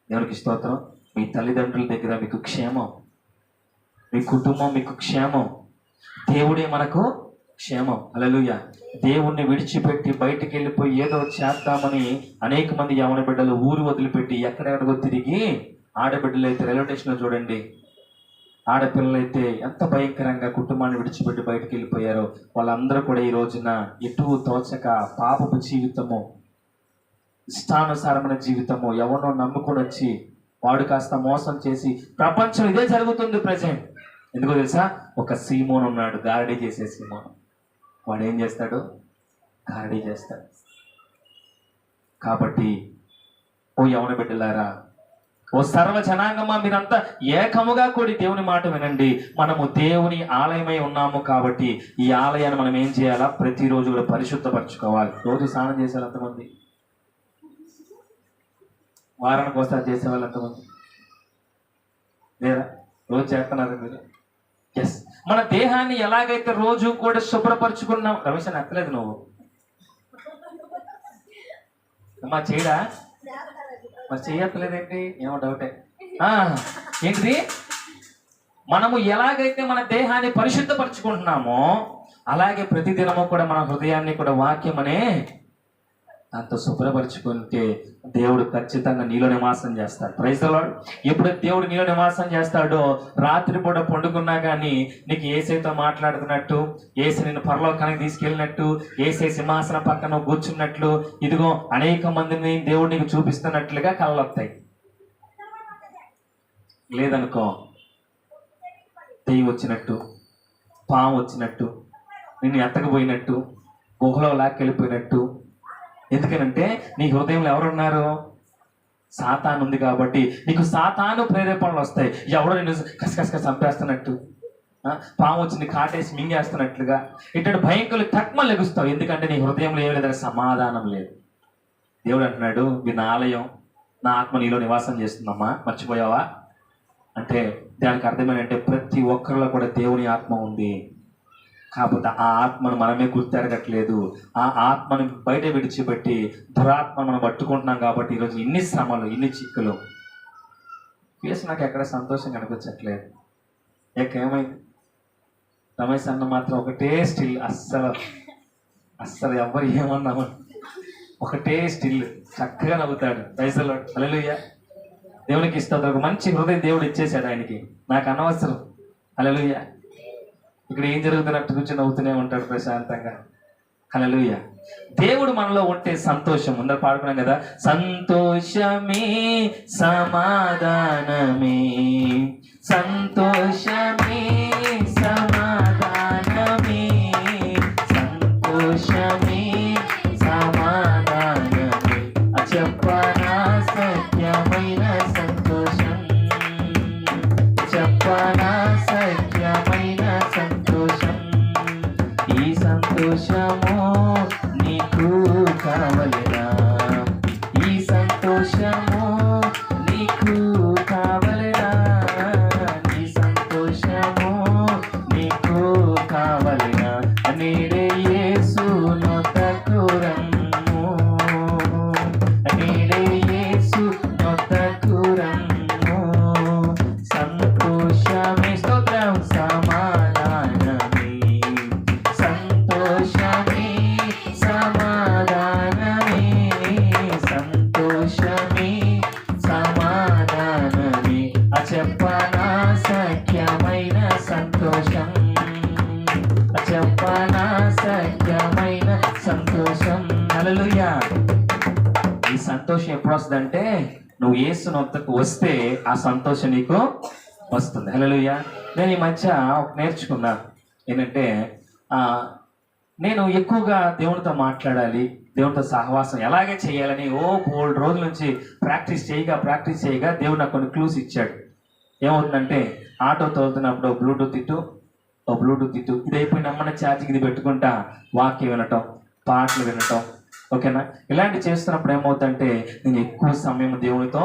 దేవునికి స్తోత్రం. మీ తల్లిదండ్రుల దగ్గర మీకు క్షేమం, మీ కుటుంబం మీకు క్షేమం, దేవుడే మనకు క్షేమం. హల్లెలూయా. దేవుణ్ణి విడిచిపెట్టి బయటికి వెళ్ళిపోయి ఏదో చేద్దామని అనేక మంది యవన బిడ్డలు ఊరు వదిలిపెట్టి ఎక్కడెక్కడికో తిరిగి, ఆడబిడ్డలు అయితే రైల్వే స్టేషన్లో చూడండి, ఆడపిల్లలైతే ఎంత భయంకరంగా కుటుంబాన్ని విడిచిపెట్టి బయటికి వెళ్ళిపోయారో. వాళ్ళందరూ కూడా ఈ రోజున ఎటు తోచక పాపపు జీవితము, ఇష్టానుసారమైన జీవితము, ఎవరినో నమ్ముకొని వచ్చి వాడు కాస్త మోసం చేసి, ప్రపంచం ఇదే జరుగుతుంది ప్రజెంట్. ఎందుకో తెలుసా? ఒక సీమోన్ ఉన్నాడు, గారడీ చేసే సీమోన్. వాడు ఏం చేస్తాడు? గారడీ చేస్తాడు. కాబట్టి ఓ యవన బిడ్డలారా, ఓ సర్వ జనాంగమా మీరంతా ఏకముగా కూడి దేవుని మాట వినండి. మనము దేవుని ఆలయమై ఉన్నాము కాబట్టి ఈ ఆలయాన్ని మనం ఏం చేయాలా? ప్రతిరోజు కూడా పరిశుద్ధపరచుకోవాలి. రోజు స్నానం చేసేవాళ్ళు ఎంతమంది? వారానికి ఒకసారి చేసేవాళ్ళు ఎంతమంది? లేదా రోజు చేస్తున్నారు మీరు? ఎస్. మన దేహాన్ని ఎలాగైతే రోజు కూడా శుభ్రపరచుకున్నాం. రమేష్ అని ఎత్తలేదు నువ్వు అమ్మా, చేయడా? మరి చేయట్లేదేంటి? ఏమో డౌటే. ఏంటిది? మనము ఎలాగైతే మన దేహాన్ని పరిశుద్ధపరచుకుంటున్నామో అలాగే ప్రతిదినము కూడా మన హృదయాన్ని కూడా వాక్యం అనే అంత శుభ్రపరచుకుంటే దేవుడు ఖచ్చితంగా నీలో నివాసం చేస్తాడు. Praise the Lord. ఎప్పుడైతే దేవుడు నీలో నివాసం చేస్తాడో రాత్రిపూట పండుకున్నా కానీ నీకు యేసయ్యతో మాట్లాడుతున్నట్టు, యేసు నిన్ను పరలోకానికి తీసుకెళ్ళినట్టు, యేసయ్య సింహాసనం పక్కన కూర్చున్నట్లు, ఇదిగో అనేక మందిని దేవుడు నీకు చూపిస్తున్నట్లుగా కలలు వస్తాయి. లేదనుకో దెయ్యం వచ్చినట్టు, పాము వచ్చినట్టు, నిన్ను ఎత్తకపోయినట్టు, గుహలో లాక్కెళ్ళిపోయినట్టు. ఎందుకనంటే నీ హృదయంలో ఎవరున్నారు? సాతాను ఉంది కాబట్టి నీకు సాతాను ప్రేరేపణలు వస్తాయి. ఎవడో నిన్ను కసకసగా చంపేస్తున్నట్టు, పాము వచ్చి నీ కాటేసి మింగేస్తున్నట్లుగా ఇటు భయంకరులు తక్కువ లెగుస్తావు. ఎందుకంటే నీ హృదయంలో ఏం లేదు, సమాధానం లేదు. దేవుడు అంటున్నాడు, మీ నా ఆలయం, నా ఆత్మ నీలో నివాసం చేస్తుందమ్మా, మర్చిపోయావా అంటే దానికి అర్థమేంటంటే ప్రతి ఒక్కరిలో కూడా దేవుని ఆత్మ ఉంది. కాకపోతే ఆ ఆత్మను మనమే గుర్తెరగట్లేదు. ఆ ఆత్మను బయట విడిచిపెట్టి దురాత్మ మనం పట్టుకుంటున్నాం కాబట్టి ఈరోజు ఇన్ని శ్రమలు, ఇన్ని చిక్కులు. ఫేస్ నాకు ఎక్కడ సంతోషం కనిపించట్లేదు. ఏమైంది? రమేష్ అన్న మాత్రం ఒకటే స్టిల్, అస్సలు ఎవరు ఏమన్నాము ఒకటే స్టిల్ చక్కగా నవ్వుతాడు. పైసలు హల్లెలూయా. దేవునికి ఇస్తాడు. ఒక మంచి హృదయం దేవుడు ఇచ్చేసాడు ఆయనకి. నాకు అనవసరం. హల్లెలూయా. ఇక్కడ ఏం జరుగుతున్నట్టు కూర్చొని నవ్వుతూనే ఉంటాడు ప్రశాంతంగా. హల్లెలూయా. దేవుడు మనలో ఉంటే సంతోషం. అందరూ పాడుకున్నాం కదా, సంతోషమే సమాధానమే, సంతోషమే సమాధానమే, సంతోషమే సమాధానమే, చెప్పనా సత్యమైన సంతోషం, చెప్పనా సత్యమైన సంతోషం. ఈ సంతోషము నీకు కావలెనా? ఈ సంతోషము నీకు కావలెనా? ఈ సంతోషము నీకు కావలెనా? నీడే యేసు నొద్దకు రమ్ము, నీడే యేసు నొద్దకు రమ్ము. సంతోషమే స్తోత్రం సమాధానమే, సంతోషమే సమాధానమే, సంతోషమే సమాధానమే, చెప్పనా సఖ్యమైన సంతోషం, చెప్పనా సఖ్యమైన సంతోషం. హల్లెలూయా. ఈ సంతోషం ఎప్పుడు వస్తుందంటే నువ్వు యేసు నొద్దకు వస్తే ఆ సంతోషం నీకు వస్తుంది. హల్లెలూయా. నేను ఈ మధ్య నేర్చుకున్నా ఏంటంటే నేను ఎక్కువగా దేవునితో మాట్లాడాలి, దేవునితో సహవాసం ఎలాగే చేయాలని బోల్డ్ రోజుల నుంచి ప్రాక్టీస్ చేయగా దేవుడు నాకు కొన్ని క్లూస్ ఇచ్చాడు. ఏమవుతుందంటే ఆటో తోలుతున్నప్పుడు బ్లూటూత్ ఇటు ఇది అయిపోయి నమ్మని ఛార్జింగ్ ఇది పెట్టుకుంటా వాక్యం వినటం, పాటలు వినటం, ఓకేనా. ఇలాంటివి చేస్తున్నప్పుడు ఏమవుతుందంటే నేను ఎక్కువ సమయం దేవునితో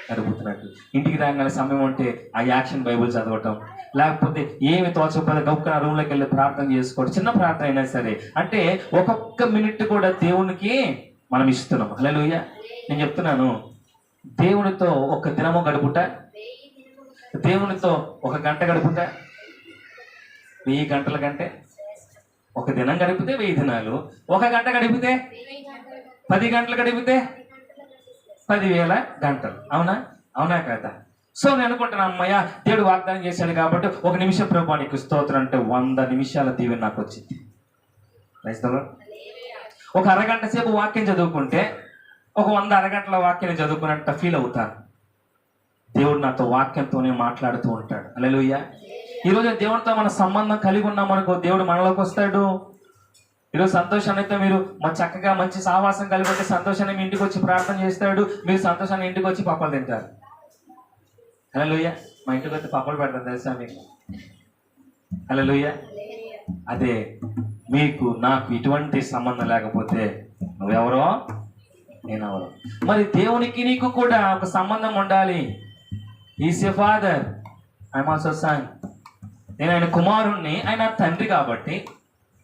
గడుపుతున్నట్టు. ఇంటికి రాగానే సమయం ఉంటే ఆ యాక్షన్ బైబుల్ చదవటం, లేకపోతే ఏమి తోచకపోతే గొప్ప రూమ్లోకి వెళ్ళి ప్రార్థన చేసుకోవడం, చిన్న ప్రార్థన అయినా సరే. అంటే ఒక్కొక్క మినిట్ కూడా దేవునికి మనం ఇస్తున్నాం. హల్లెలూయా. నేను చెప్తున్నాను, దేవునితో ఒక దినము గడుపుట, దేవునితో ఒక గంట గడుపుట 1000 గంటల కంటే, ఒక దినం గడిపితే 1000 దినాలు, ఒక గంట గడిపితే 10 గంటలు గడిపితే 10,000 గంటలు. అవునా కదా? సో నేను అనుకుంటున్నా, అమ్మయ్య దేవుడు వాగ్దానం చేశాడు కాబట్టి 1 నిమిషం ప్రభువా నీకు స్తోత్రం అంటే 100 నిమిషాల దీవెన నాకు వచ్చింది. ఒక అరగంట సేపు వాక్యం చదువుకుంటే ఒక 100 అరగంటల వాక్యాన్ని చదువుకున్నట్టు ఫీల్ అవుతాను. దేవుడు నాతో వాక్యంతోనే మాట్లాడుతూ ఉంటాడు. హల్లెలూయా. ఈరోజు దేవుడితో మన సంబంధం కలిగి ఉన్నాం అనుకో, దేవుడు మనలోకి వస్తాడు. ఈరోజు సంతోషాన్ని అయితే మీరు చక్కగా మంచి సహవాసం కలిగి ఉంటే సంతోషాన్ని మీ ఇంటికి వచ్చి ప్రార్థన చేస్తాడు. మీరు సంతోషాన్ని ఇంటికి వచ్చి పప్పలు తింటారు. హల్లెలూయా. మా ఇంటికి వచ్చి పప్పులు పెడతాను తెలుసా మీకు? హల్లెలూయా. అదే మీకు నాకు ఇటువంటి సంబంధం లేకపోతే నువ్వెవరో నేనెవరో. మరి దేవునికి నీకు కూడా ఒక సంబంధం ఉండాలి. Is a father, I'm also son. నేను ఆయన కుమారుణ్ణి, ఆయన తండ్రి కాబట్టి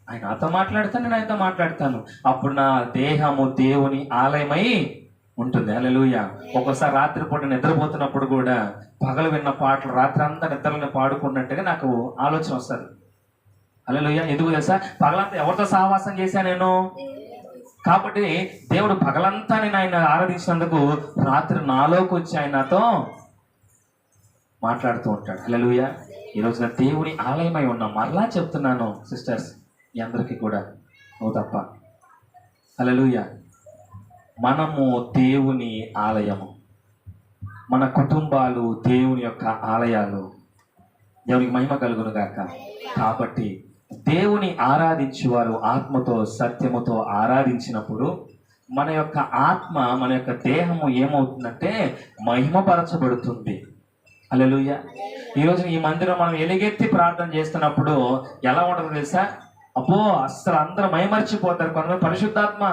ఆయన నాతో మాట్లాడతాను, నేను ఆయనతో మాట్లాడతాను. అప్పుడు నా దేహము దేవుని ఆలయమై ఉంటుంది. హల్లెలూయా. ఒక్కోసారి రాత్రిపూట నిద్రపోతున్నప్పుడు కూడా పగలు విన్న పాటలు రాత్రి అంతా నిద్రలను పాడుకున్నట్టుగా నాకు ఆలోచన వస్తుంది. హల్లెలూయా. ఎందుకు తెలుసా? పగలంతా ఎవరితో సహవాసం చేశా నేను? కాబట్టి దేవుడు పగలంతా నేను ఆయన ఆరాధించినందుకు రాత్రి నాలోకి వచ్చి ఆయన నాతో మాట్లాడుతూ ఉంటాడు. హల్లెలూయా. ఈ రోజున దేవుని ఆలయమై ఉన్నాం. మరలా చెప్తున్నాను సిస్టర్స్, మీ అందరికీ కూడా, నువ్వు తప్ప. హల్లెలూయా. మనము దేవుని ఆలయము, మన కుటుంబాలు దేవుని యొక్క ఆలయాలు. దేవునికి మహిమ కలుగును గాక. కాబట్టి దేవుని ఆరాధించేవారు ఆత్మతో సత్యముతో ఆరాధించినప్పుడు మన యొక్క ఆత్మ, మన యొక్క దేహము ఏమవుతుందంటే మహిమపరచబడుతుంది. హల్లెలూయా. ఈరోజు ఈ మందిరం మనం ఎలుగెత్తి ప్రార్థన చేస్తున్నప్పుడు ఎలా ఉండదు తెలుసా? అబ్బో, అస్సలు అందరూ మైమర్చిపోతారు. కొంతమంది పరిశుద్ధాత్మ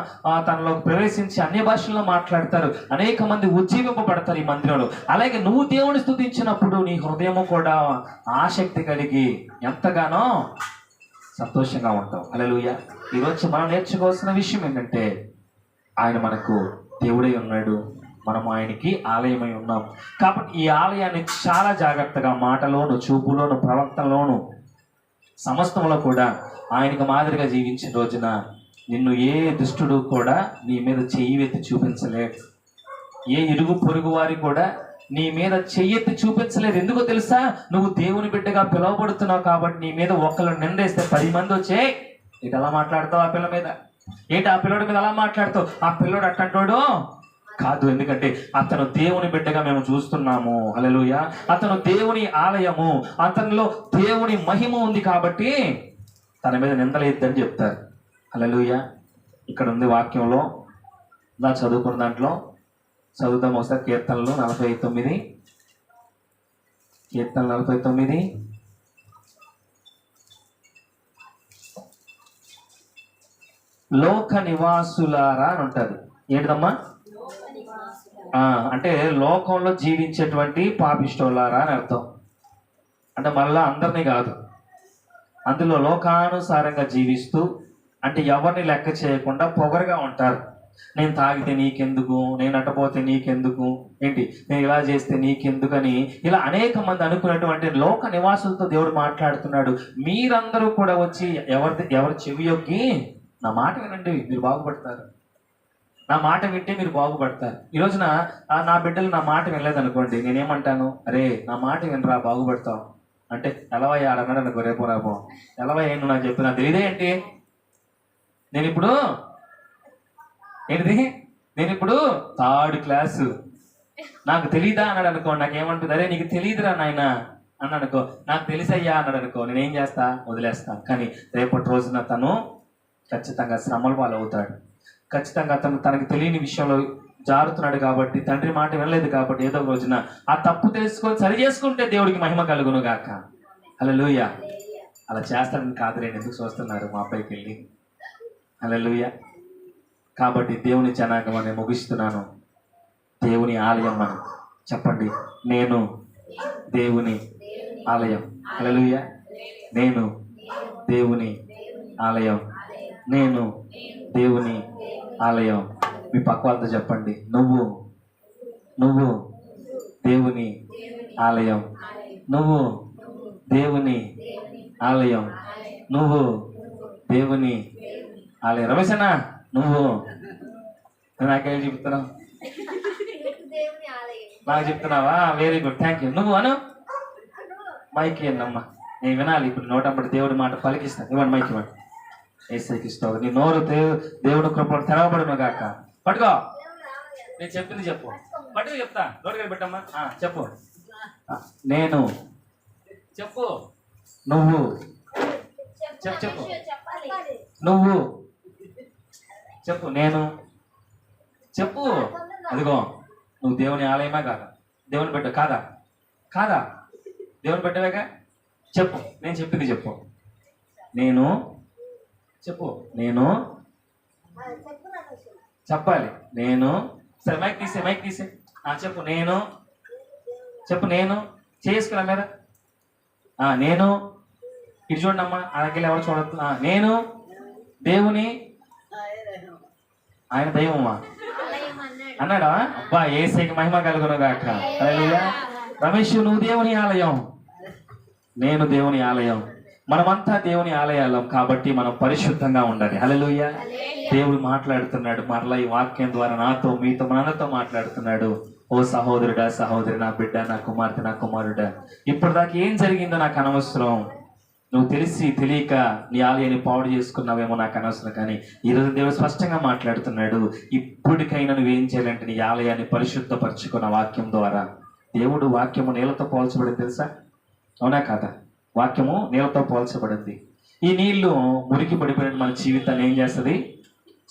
తనలో ప్రవేశించి అన్య భాషల్లో మాట్లాడతారు. అనేక మంది ఉజ్జీవింపబడతారు ఈ మందిరంలో. అలాగే నువ్వు దేవుని స్తుతించినప్పుడు నీ హృదయము కూడా ఆసక్తి కలిగి ఎంతగానో సంతోషంగా ఉంటాం. హల్లెలూయా. ఈరోజు మనం నేర్చుకోవాల్సిన విషయం ఏంటంటే ఆయన మనకు దేవుడై ఉన్నాడు, మనం ఆయనకి ఆలయమై ఉన్నాం. కాబట్టి ఈ ఆలయాన్ని చాలా జాగ్రత్తగా మాటలోను, చూపులోను, ప్రవర్తనలోను, సమస్తంలో కూడా ఆయనకు మాదిరిగా జీవించిన రోజున నిన్ను ఏ దుష్టుడు కూడా నీ మీద చెయ్యి చూపించలేడు. ఏ ఇరుగు పొరుగు వారి కూడా నీ మీద చెయ్యెత్తి చూపించలేదు. ఎందుకో తెలుసా? నువ్వు దేవుని బిడ్డగా పిలువబడుతున్నావు కాబట్టి. నీ మీద ఒకళ్ళు నిందేస్తే 10 మంది వచ్చే ఇటు ఎలా మాట్లాడతావు ఆ పిల్ల మీద? ఏంటి ఆ పిల్లోడి మీద అలా మాట్లాడుతావు? ఆ పిల్లోడు అట్టంటోడు కాదు. ఎందుకంటే అతను దేవుని బిడ్డగా మేము చూస్తున్నాము. హల్లెలూయా. అతను దేవుని ఆలయము, అతనిలో దేవుని మహిమ ఉంది కాబట్టి తన మీద నిందలేద్దని చెప్తారు. హల్లెలూయా. ఇక్కడ ఉంది వాక్యంలో, నా చదువుకున్న దాంట్లో చదువుతాం ఒకసారి. కీర్తనలు 49, కీర్తనలు 49 లోక నివాసులారా అని ఉంటుంది. ఏంటిదమ్మా? అంటే లోకంలో జీవించేటువంటి పాపిష్టోలారా అని అర్థం. అంటే మళ్ళా అందరినీ కాదు, అందులో లోకానుసారంగా జీవిస్తూ, అంటే ఎవరిని లెక్క చేయకుండా పొగరుగా ఉంటారు. నేను తాగితే నీకెందుకు, నేను అట్టపోతే నీకెందుకు, ఏంటి నేను ఇలా చేస్తే నీకెందుకని ఇలా అనేక మంది అనుకున్నటువంటి లోక నివాసులతో దేవుడు మాట్లాడుతున్నాడు. మీరందరూ కూడా వచ్చి ఎవరి చెవి యొక్కి నా మాట వినండి, మీరు బాగుపడతారు. నా మాట వింటే మీరు బాగుపడతారు. ఈ రోజున నా బిడ్డలు నా మాట వినలేదనుకోండి, నేనేమంటాను? అరే నా మాట వినరా, బాగుపడతావు అంటే ఎలవయ్య ఆడన్నాడు అనుకో, రేపు రాబో ఎలవయ్య నువ్వు నాకు చెప్పినా తెలియదే ఏంటి? నేను ఇప్పుడు థర్డ్ క్లాసు, నాకు తెలీదా అన్నాడు అనుకో, నాకేమంటుంది? అరే నీకు తెలియదురా నాయన అన్నాడు అనుకో, నాకు తెలిసయ్యా అన్నాడు అనుకో, నేనేం చేస్తా? వదిలేస్తా. కానీ రేపటి రోజున తను ఖచ్చితంగా శ్రమల పాలు అవుతాడు. ఖచ్చితంగా తనకు తెలియని విషయంలో జారుతున్నాడు కాబట్టి, తండ్రి మాట వినలేదు కాబట్టి, ఏదో రోజున ఆ తప్పు తెలుసుకొని సరి చేసుకుంటే దేవుడికి మహిమ కలుగును గాక. హల్లెలూయా. అలా చేస్తాడని కాదు, నేను ఎందుకు చూస్తున్నారు మా అబ్బాయికి వెళ్ళి? హల్లెలూయా. కాబట్టి దేవుని జనాంగం అని ముగిస్తున్నాను. దేవుని ఆలయం మనం చెప్పండి, నేను దేవుని ఆలయం. హల్లెలూయా. నేను దేవుని ఆలయం, నేను దేవుని ఆలయం. మీ పక్క వాళ్ళతో చెప్పండి, నువ్వు దేవుని ఆలయం, నువ్వు దేవుని ఆలయం, నువ్వు దేవుని ఆలయం. రమేశన్నా నువ్వు నాకేం చెప్తున్నావు? నాకు చెప్తున్నావా? Very good, thank you. నువ్వు అను, మైక్ ఇవ్వండి. నేను వినాలి ఇప్పుడు. నోటప్పుడు దేవుడి మాట పలికిస్తాను. ఇవ్వండి మైక్, ఇవ్వండి. ఏసైకి ఇస్తావు. నీ నోరు దేవుడు కృపను తెరవబడును గాక. పట్టుకో, నేను చెప్పింది చెప్పు. పట్టుకు చెప్తా, నోటికి పెట్టమ్మా. చెప్పు. నేను చెప్పు, నువ్వు చెప్పు, నువ్వు చెప్పు, నేను చెప్పు. అదిగో నువ్వు దేవుని ఆలయమా కాదా? దేవుని బిడ్డ కాదా? కాదా? దేవుని బిడ్డవేగా? చెప్పు, నేను చెప్పింది చెప్పు. నేను చెప్పు, నేను చెప్పాలి. నేను సరే, మైక్ తీసే చెప్పు. నేను చెప్పు. నేను చేసుకున్నా మీద నేను ఇటు చూడండి అమ్మా, అలాగే ఎవరు చూడద్దు. నేను దేవుని, ఆయన దైవమా అన్నాడా? అబ్బా, యేసయ్యకి మహిమ కలుగును గాక. హల్లెలూయా. రమేష్, నువ్వు దేవుని ఆలయం, నేను దేవుని ఆలయం, మనమంతా దేవుని ఆలయాలం కాబట్టి మనం పరిశుద్ధంగా ఉండాలి. హల్లెలూయా. దేవుడు మాట్లాడుతున్నాడు మరలా ఈ వాక్యం ద్వారా నాతో, మీతో, మనతో మాట్లాడుతున్నాడు. ఓ సహోదరుడా, సహోదరి, నా బిడ్డ, నా కుమార్తె, నా కుమారుడా, ఇప్పటిదాకా ఏం జరిగిందో నాకు అనవసరం. నువ్వు తెలిసి తెలియక నీ ఆలయాన్ని పాడు చేసుకున్నావేమో నాకు అనవసరం. కానీ ఈరోజు దేవుడు స్పష్టంగా మాట్లాడుతున్నాడు. ఇప్పటికైనా నువ్వేం చేయాలంటే నీ ఆలయాన్ని పరిశుద్ధపరచుకున్న వాక్యం ద్వారా. దేవుడు వాక్యము నీళ్ళతో పోల్చబడింది తెలుసా? అవునా కాదా? వాక్యము నీళ్ళతో పోల్చబడింది. ఈ నీళ్లు మురికి పడిపోయిన మన జీవితాన్ని ఏం చేస్తుంది?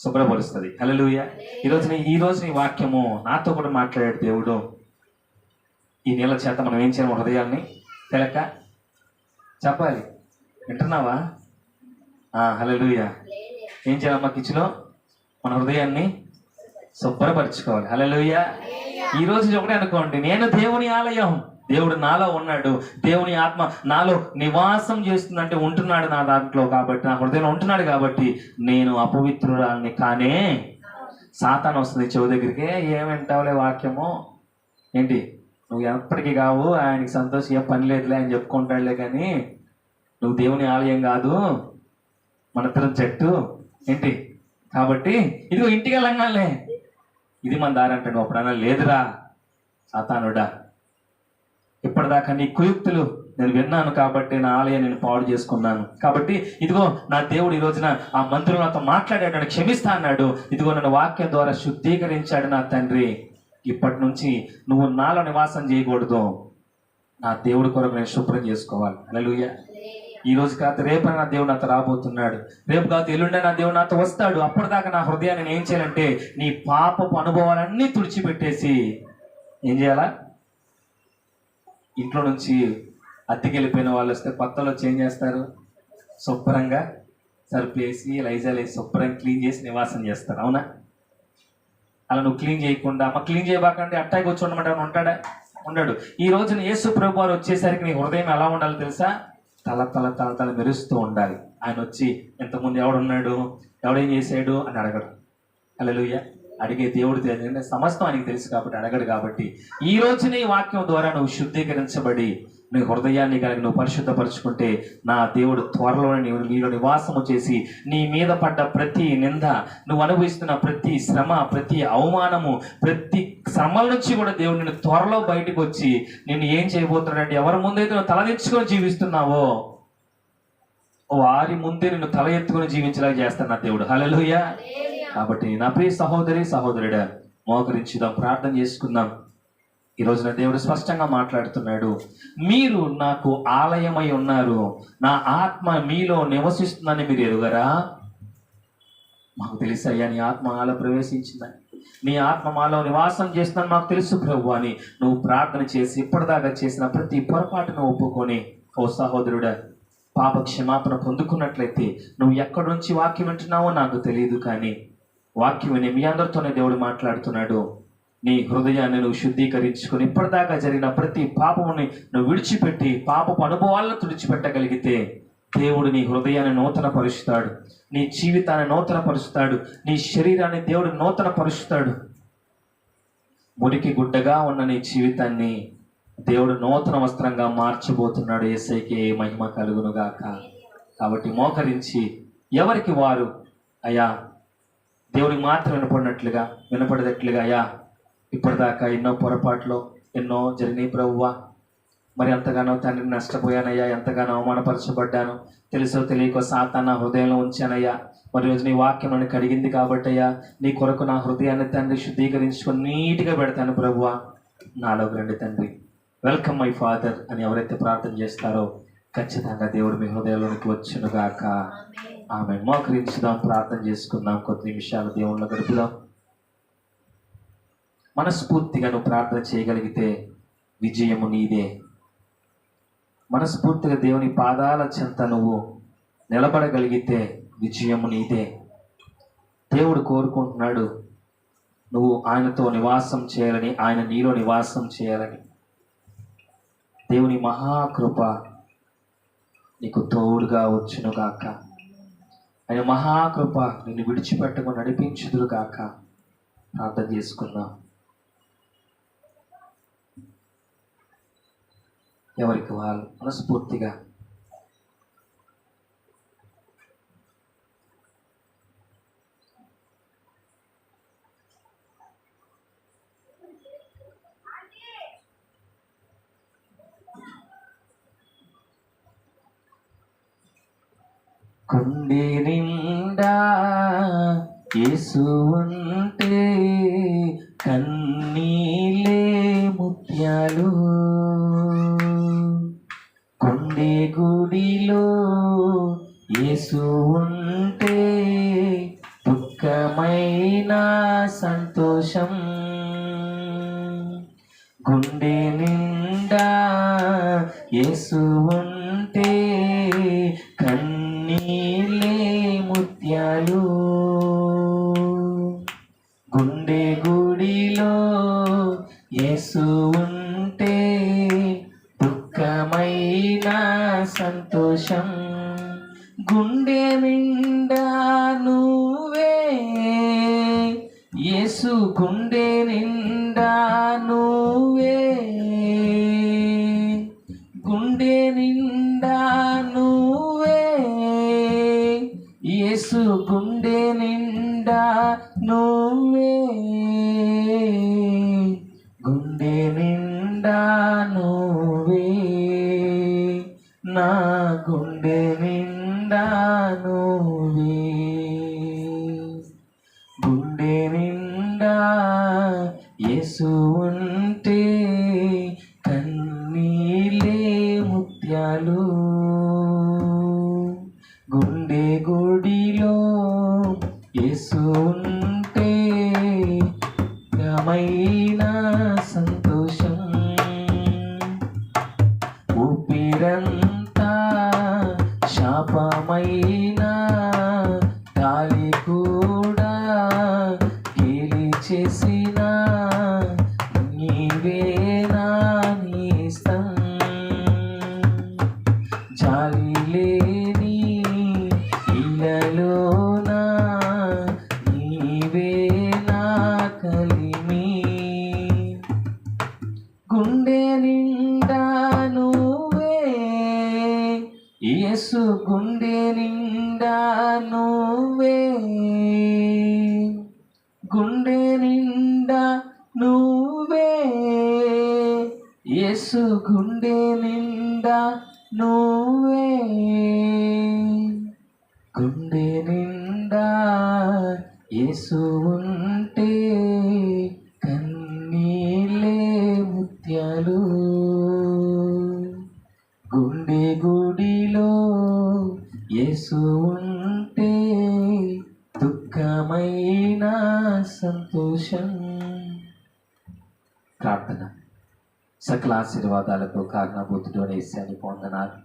శుభ్రపరుస్తుంది. హల్లెలూయా. ఈరోజు నీ వాక్యము నాతో కూడా మాట్లాడాడు దేవుడు. ఈ నీళ్ళ చేత మనం ఏం చేయాలి? హృదయాన్ని తెలక చెప్పాలి. వింటున్నావా? హల్లెలూయా. ఏం చేయాలమ్మా? కిచెన్లో మన హృదయాన్ని శుభ్రపరచుకోవాలి. హల్లెలూయా. ఈ రోజు ఒకటే అనుకోండి, నేను దేవుని ఆలయం, దేవుడు నాలో ఉన్నాడు, దేవుని ఆత్మ నాలో నివాసం చేస్తుందంటే ఉంటున్నాడు నా దాంట్లో కాబట్టి, నా హృదయంలో ఉంటున్నాడు కాబట్టి నేను అపవిత్రురాల్ని కానే. సాతాను వస్తుంది చెవు దగ్గరికి, ఏమంటావులే వాక్యము ఏంటి, నువ్వు ఎప్పటికీ కావు, ఆయనకి సంతోషంగా పని లేదులే అని చెప్పుకుంటాడులే, కానీ నువ్వు దేవుని ఆలయం కాదు, మన ఇద్దరం చెట్టు ఏంటి. కాబట్టి ఇదిగో ఇంటికి వెళ్ళంగానే ఇది మన దారి అంటాడు. అప్పుడన్నా లేదురా సాతానుడా, ఇప్పటిదాకా నీ కుయుక్తులు నేను విన్నాను కాబట్టి నా ఆలయం నేను పాడు చేసుకున్నాను. కాబట్టి ఇదిగో నా దేవుడు ఈ రోజున ఆ మంత్రులు నాతో మాట్లాడాడు, నన్ను క్షమిస్తా అన్నాడు. ఇదిగో నన్ను వాక్యం ద్వారా శుద్ధీకరించాడు నా తండ్రి. ఇప్పటి నుంచి నువ్వు నాలో నివాసం చేయకూడదు, నా దేవుడి కొరకు నేను శుభ్రం చేసుకోవాలి. హల్లెలూయా. ఈ రోజు కాదు రేపు నా దేవుడు నాతో రాబోతున్నాడు, రేపు కాదు ఎల్లుండే నా దేవుడు నాతో వస్తాడు. అప్పటిదాకా నా హృదయాన్ని నేను ఏం చేయాలంటే నీ పాపపు అనుభవాలన్నీ తుడిచిపెట్టేసి ఏం చేయాలా? ఇంట్లో నుంచి అద్దెకి వెళ్ళిపోయిన వాళ్ళు వస్తే కొత్తలో చేంజ్ చేస్తారు, శుభ్రంగా సర్పేసి లైజాలు వేసి శుభ్రంగా క్లీన్ చేసి నివాసం చేస్తారు. అవునా? అలా నువ్వు క్లీన్ చేయకుండా అమ్మ క్లీన్ చేయబాకంటే అట్టాయి కూర్చోండమంటే ఉంటాడా? ఉండడు. ఈ రోజున యేసు ప్రభు వారు వచ్చేసరికి నీ హృదయం ఎలా ఉండాలి తెలుసా? తల తల తల తల మెరుస్తూ ఉండాలి. ఆయన వచ్చి ఎంతమంది ఎవడున్నాడు, ఎవడేం చేశాడు అని అడగడు. హల్లెలూయా. అడిగే దేవుడు తెలియదు, సమస్తం ఆయనకి తెలుసు కాబట్టి అడగడు. కాబట్టి ఈ రోజున ఈ వాక్యం ద్వారా నువ్వు శుద్ధీకరించబడి నీ హృదయాన్ని కలిగి నువ్వు పరిశుద్ధపరచుకుంటే నా దేవుడు త్వరలోనే నీలో నివాసము చేసి నీ మీద పడ్డ ప్రతి నింద, నువ్వు అనుభవిస్తున్న ప్రతి శ్రమ, ప్రతి అవమానము, ప్రతి శ్రమల నుంచి కూడా దేవుడు నిన్ను త్వరలో బయటకు వచ్చి నిన్ను ఏం చేయబోతున్నాడంటే ఎవరి ముందైతే నువ్వు తలదించుకొని జీవిస్తున్నావో వారి ముందే నిన్ను తల ఎత్తుకొని జీవించేలాగా చేస్తాడు నా దేవుడు. హల్లెలూయా. కాబట్టి నా ప్రియ సహోదరి సహోదరుడా, మోకరించుదాం, ప్రార్థన చేసుకుందాం. ఈ రోజున దేవుడు స్పష్టంగా మాట్లాడుతున్నాడు. మీరు నాకు ఆలయమై ఉన్నారు, నా ఆత్మ మీలో నివసిస్తుందని మీరు ఎరుగరా? మాకు తెలుసు అయ్యా, నీ ఆత్మ మాలో ప్రవేశించిందని, నీ ఆత్మ మాలో నివాసం చేస్తుందని మాకు తెలుసు ప్రభు అని నువ్వు ప్రార్థన చేసి ఇప్పటిదాకా చేసిన ప్రతి పొరపాటును ఒప్పుకొని, ఓ సహోదరుడా, పాప క్షమాపణ పొందుకున్నట్లయితే నువ్వు ఎక్కడి నుంచి వాక్యం వింటున్నావో నాకు తెలియదు, కానీ వాక్యం విని మీ అందరితోనే దేవుడు మాట్లాడుతున్నాడు. నీ హృదయాన్ని నువ్వు శుద్ధీకరించుకొని ఇప్పటిదాకా జరిగిన ప్రతి పాపముని నువ్వు విడిచిపెట్టి పాపపు అనుభవాలను తుడిచిపెట్టగలిగితే దేవుడు నీ హృదయాన్ని నూతన పరుస్తాడు, నీ జీవితాన్ని నూతన పరుస్తాడు, నీ శరీరాన్ని దేవుడు నూతన పరుస్తాడు. మురికి గుడ్డగా ఉన్న నీ జీవితాన్ని దేవుడు నూతన వస్త్రంగా మార్చబోతున్నాడు. యేసయ్యకే మహిమ కలుగును గాక. కాబట్టి మోకరించి ఎవరికి వారు అయ్యా దేవుడికి మాత్రం వినపడేటట్లుగా అయ్యా ఇప్పటిదాకా ఎన్నో పొరపాట్లు ఎన్నో జరిగినాయి ప్రభువా, మరి ఎంతగానో తండ్రిని నష్టపోయానయ్యా, ఎంతగానో అవమానపరచబడ్డాను, తెలుసో తెలియకో సాతాను నా హృదయంలో ఉంచానయ్యా. మరి రోజు నీ వాక్యం నన్ను కడిగింది కాబట్టి అయ్యా నీ కొరకు నా హృదయాన్ని తండ్రి శుద్ధీకరించుకొని నీట్గా పెడతాను ప్రభువా, నాలోకి రండి తండ్రి, వెల్కమ్ మై ఫాదర్ అని ఎవరైతే ప్రార్థన చేస్తారో ఖచ్చితంగా దేవుడు మీ హృదయంలోనికి వచ్చునుగాక. ఆమె మోకరించుదాం, ప్రార్థన చేసుకుందాం, కొద్ది నిమిషాలు దేవుళ్ళ గడుపుదాం. మనస్ఫూర్తిగా నువ్వు ప్రార్థన చేయగలిగితే విజయము నీదే. మనస్ఫూర్తిగా దేవుని పాదాల చెంత నువ్వు నిలబడగలిగితే విజయము నీదే. దేవుడు కోరుకుంటున్నాడు నువ్వు ఆయనతో నివాసం చేయాలని, ఆయన నీలో నివాసం చేయాలని. దేవుని మహాకృప నీకు తోడుగా వచ్చును గాక. ఆయన మహాకృప నిన్ను విడిచిపెట్టకుండా నడిపించుదురు గాక. ప్రార్థన చేసుకుందాం. ఎవరికి వాళ్ళు మనస్ఫూర్తిగా గుండె నిండా యేసు ఉంటే కన్నీలే ముత్యాలు. గుండె గుడిలో యేసు ఉంటే దుఃఖమైన సంతోషం. గుండె నిండా యేసు ఉంటే కన్నీలే ముత్యాలు. గుండె గుడిలో యేసు ఉంటే దుఃఖమైన సంతోషం. గుండె నిండా నువ్వే యేసు, గుండె నిండా నువ్వే, గుండె నిండా నువ్వే యేసు, గుండె నిండా నువ్వే, గుండె నిండా నువ్వే, నా గుండె నిండా నువ్వే. గుండె నిండా యేసు ఉంటే కన్నీలే ముత్యాలు. గుండె గుడిలో యేసు ఉంటే ఘనమైన సంతోషం. ఊపిరంతా శాపమైన గాలి కూడా గేలి చేసిన నీవే నా నేస్తం. జాలి లేని ఇళ్ళలోన నీవే నా కలిమి. గుండె నిండా నువ్వే యేసు, గుండె నిండా నువ్వే, గుండె నిండా నువ్వే యేసు, గుండె నిండా నువ్వే, గుండె నిండా యేసు ఉంటే కన్నీలే ముత్యాలు. గుండె గుడిలో యేసు ఉంటే దుఃఖమైన సంతోషం. ప్రార్థన. సకల ఆశీర్వాదాలకు కారణభూతుడు యేసయ్యని పొందనాలు.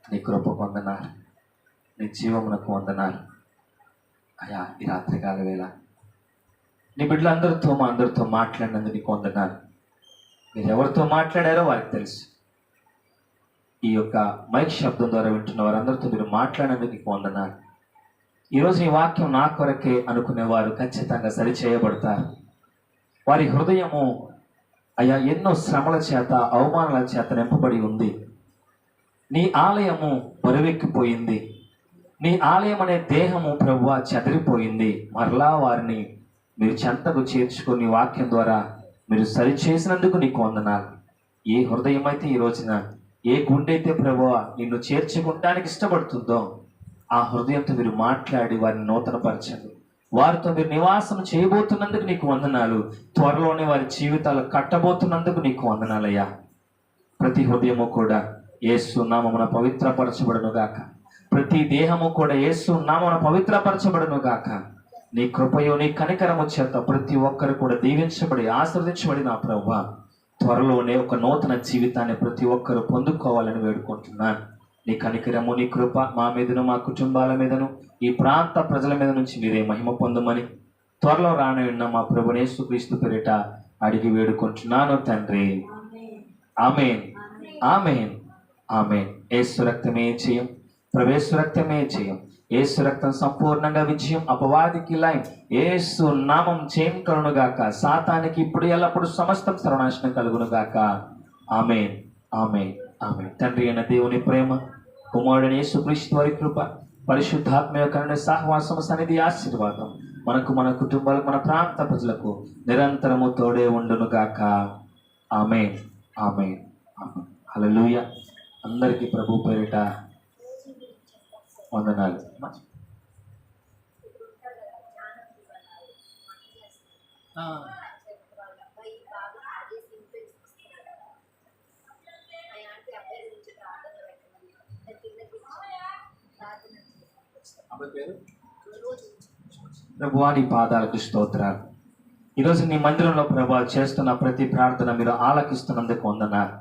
నీ కృప పొందనాలు, నీ జీవమునకు వందనాలు అయ్యా. ఈ రాత్రికాల వేళ నీ బిడ్డలందరితో మా అందరితో మాట్లాడినందుకు నీకు వందనాలు. మీరు ఎవరితో మాట్లాడారో వారికి తెలుసు. ఈ యొక్క మైక్ శబ్దం ద్వారా వింటున్న వారందరితో మీరు మాట్లాడినందుకు నీకు వందనాలు. ఈరోజు ఈ వాక్యం నా కొరకే అనుకునేవారు ఖచ్చితంగా సరిచేయబడతారు. వారి హృదయము అయ్యా ఎన్నో శ్రమల చేత, అవమానాల చేత నింపబడి ఉంది. నీ ఆలయము బరువెక్కిపోయింది. నీ ఆలయం అనే దేహము ప్రభువా చెదిరిపోయింది. మరలా వారిని మీరు చెంతకు చేర్చుకొని వాక్యం ద్వారా మీరు సరిచేసినందుకు నీకు వందనాలు. ఏ హృదయం అయితే ఈ రోజున, ఏ గుండె అయితే ప్రభువా నిన్ను చేర్చుకుంటానికి ఇష్టపడుతుందో ఆ హృదయంతో మీరు మాట్లాడి వారిని నూతనపరచండి. వారితో మీరు నివాసం చేయబోతున్నందుకు నీకు వందనాలు. త్వరలోనే వారి జీవితాలు కట్టబోతున్నందుకు నీకు వందనాలయ్యా. ప్రతి హృదయము కూడా యేసు నామమున పవిత్రపరచబడును గాక. ప్రతి దేహము కూడా యేసు నామమున పవిత్రపరచబడును గాక. నీ కృపయో నీ కనికరము చేత ప్రతి ఒక్కరు కూడా దీవించబడి ఆశీర్వదించబడి నా ప్రభువా త్వరలోనే ఒక నూతన జీవితాన్ని ప్రతి ఒక్కరూ పొందుకోవాలని వేడుకుంటున్నాను. నీ కనికరము, నీ కృప మా మీదను, మా కుటుంబాల మీదను, ఈ ప్రాంత ప్రజల మీద నుంచి మీరే మహిమ పొందమని త్వరలో రానున్న మా ప్రభువు యేసుక్రీస్తు పేరిట అడిగి వేడుకుంటున్నాను తండ్రి. ఆమేన్, ఆమేన్, ఆమేన్. యేసు రక్తమే జయం, ప్రవేశ రక్తమే జయం. యేసు రక్తం సంపూర్ణంగా విజయం, అపవాదికి లైన్. యేసు నామం జయం కలుగునుగాక. సాతానికి ఇప్పుడు ఎల్లప్పుడు సమస్తం సర్వనాశనం కలుగునుగాక. ఆమేన్, ఆమేన్, ఆమేన్. తండ్రి అయిన దేవుని ప్రేమ, కుమారుడైన యేసుక్రీస్తు వారి కృప, పరిశుద్ధాత్మ యొక్క సహవాసం, సన్నిధి, ఆశీర్వాదం మనకు, మన కుటుంబాలకు, మన ప్రాంత ప్రజలకు నిరంతరము తోడే ఉండునుగాక. ఆమేన్, ఆమేన్, ఆమేన్. హల్లెలూయా. అందరికీ ప్రభు పేరిట వందనాలు. ప్రభువా నీ పాదాలకు స్తోత్రాలు. ఈరోజు నీ మందిరంలో ప్రభా చేస్తున్న ప్రతి ప్రార్థన మీరు ఆలకిస్తున్నందుకు వందనాలు.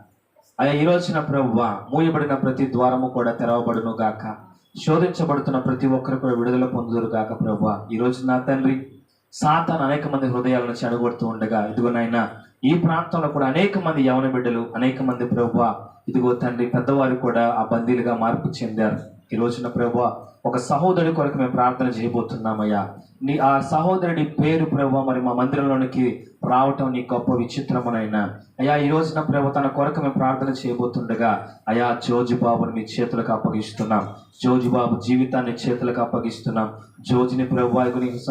అయ్యా ఈ రోజున ప్రభువా మూయబడిన ప్రతి ద్వారము కూడా తెరవబడును గాక. శోధించబడుతున్న ప్రతి ఒక్కరు కూడా విడుదల పొందుదురు గాక. ప్రభువా ఈ రోజు నా తండ్రి సాతాను అనేక మంది హృదయాల నుంచి అడగొడుతూ ఉండగా, ఇదిగో నాయనా ఈ ప్రాంతంలో కూడా అనేక మంది యవన బిడ్డలు, అనేక మంది ప్రభువా ఇదిగో తండ్రి పెద్దవారు కూడా ఆ బందీలుగా మార్పు చెందారు. ఈ రోజున ప్రభువా ఒక సహోదరుడి కొరకు మేము ప్రార్థన చేయబోతున్నామయ్యా. నీ ఆ సహోదరుడి పేరు ప్రభువా మరి మా మందిరంలోనికి రావటం నీ గొప్ప విచిత్రమునైనా అయ్యా. ఈ రోజున ప్రభు తన కొరకు మేము ప్రార్థన చేయబోతుండగా అయ్యా జోజిబాబుని మీ చేతులకు అప్పగిస్తున్నాం. జోజిబాబు జీవితాన్ని చేతులకు అప్పగిస్తున్నాం. జోజిని ప్రభు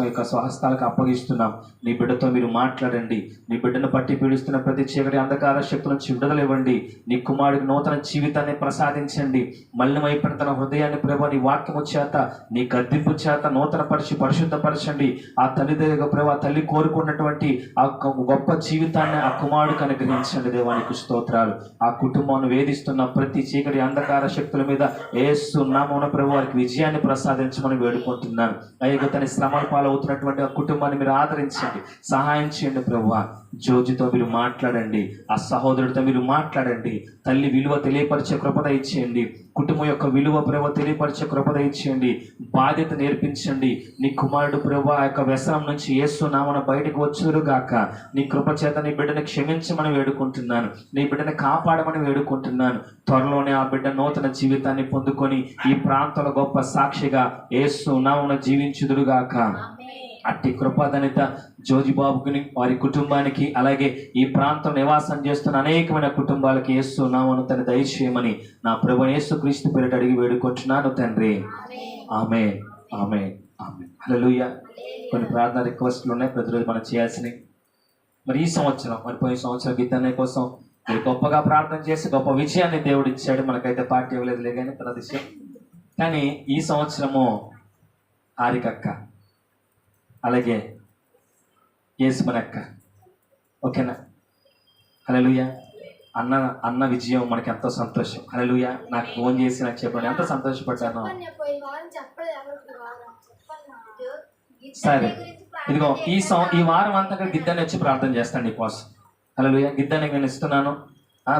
యొక్క స్వహస్తాలకు అప్పగిస్తున్నాం. నీ బిడ్డతో మీరు మాట్లాడండి. నీ బిడ్డను పట్టి పీడిస్తున్న ప్రతి చీకటి అంధకార శక్తుల నుంచి విడుదల ఇవ్వండి. నీ కుమారుడికి నూతన జీవితాన్ని ప్రసాదించండి. మలినమైపోయిన తన హృదయాన్ని ప్రభు నీ వాక్యము చేత, నీ గద్దింపు చేత నూతన పరిశుద్ధపరచండి. ఆ తల్లి దగ్గర ప్రభు తల్లి కోరుకున్నటువంటి ఆ గొప్ప జీవితాన్ని ఆ కుమారుడికి అనుగ్రహించండి. దేవానికి స్తోత్రాలు. ఆ కుటుంబాన్ని వేధిస్తున్న ప్రతి చీకటి అంధకార శక్తుల మీద యేసు నామమున ప్రభు వారికి విజయాన్ని ప్రసాదించమని వేడుకుంటున్నాను. అయ్యో తన శ్రమల పాలవుతున్నటువంటి ఆ కుటుంబాన్ని మీరు ఆదరించండి, సహాయం చేయండి. ప్రభువా జోజితో మీరు మాట్లాడండి, ఆ సహోదరుడితో మీరు మాట్లాడండి. తల్లి విలువ తెలియపరిచే కృపద ఇచ్చేయండి. కుటుంబం యొక్క విలువ ప్రభు తెలియపరిచే కృపద ఇచ్చేయండి. బాధ్యత నేర్పించండి. నీ కుమారుడు ప్రభు ఆ యొక్క వ్యసనం నుంచి యేసు నామమున బయటకు వచ్చురుగాక. నీ కృప చేత నీ బిడ్డను క్షమించమని వేడుకుంటున్నాను. నీ బిడ్డను కాపాడమని వేడుకుంటున్నాను. త్వరలోనే ఆ బిడ్డ నూతన జీవితాన్ని పొందుకొని ఈ ప్రాంతంలో గొప్ప సాక్షిగా యేసు నామమున జీవించుదురుగాక. అట్టి కృపాధనిత జోజిబాబుకి, వారి కుటుంబానికి, అలాగే ఈ ప్రాంతం నివాసం చేస్తున్న అనేకమైన కుటుంబాలకి యేసు నామమున తన దయచేయమని నా ప్రభు యేసుక్రీస్తు పేరిట అడిగి వేడుకుంటున్నాను తండ్రి. ఆమేన్, ఆమేన్, ఆమేన్. హల్లెలూయా. కొన్ని ప్రార్థన రిక్వెస్ట్లు ఉన్నాయి ప్రతిరోజు మనం చేయాల్సినవి. మరి ఈ సంవత్సరం, మరి పోయిన సంవత్సరం గిద్దన్న కోసం మీరు గొప్పగా ప్రార్థన చేసి గొప్ప విజయాన్ని దేవుడు ఇచ్చాడు. మనకైతే పార్టీ ఇవ్వలేదులే కానీ పెద్ద విషయం. కానీ ఈ సంవత్సరము హారికక్క, అలాగే యేసుమనక్క, ఓకేనా? హల్లెలూయా. అన్న విజయం మనకి ఎంతో సంతోషం. హల్లెలూయా. నాకు ఫోన్ చేసి నాకు చెప్పండి ఎంత సంతోషపడ్డాను. సరే ఇదిగో ఈ వారం అంతా గిద్దని వచ్చి ప్రార్థన చేస్తాను నీ కోసం. హల్లెలూయా. గిద్దని నేను ఇస్తున్నాను,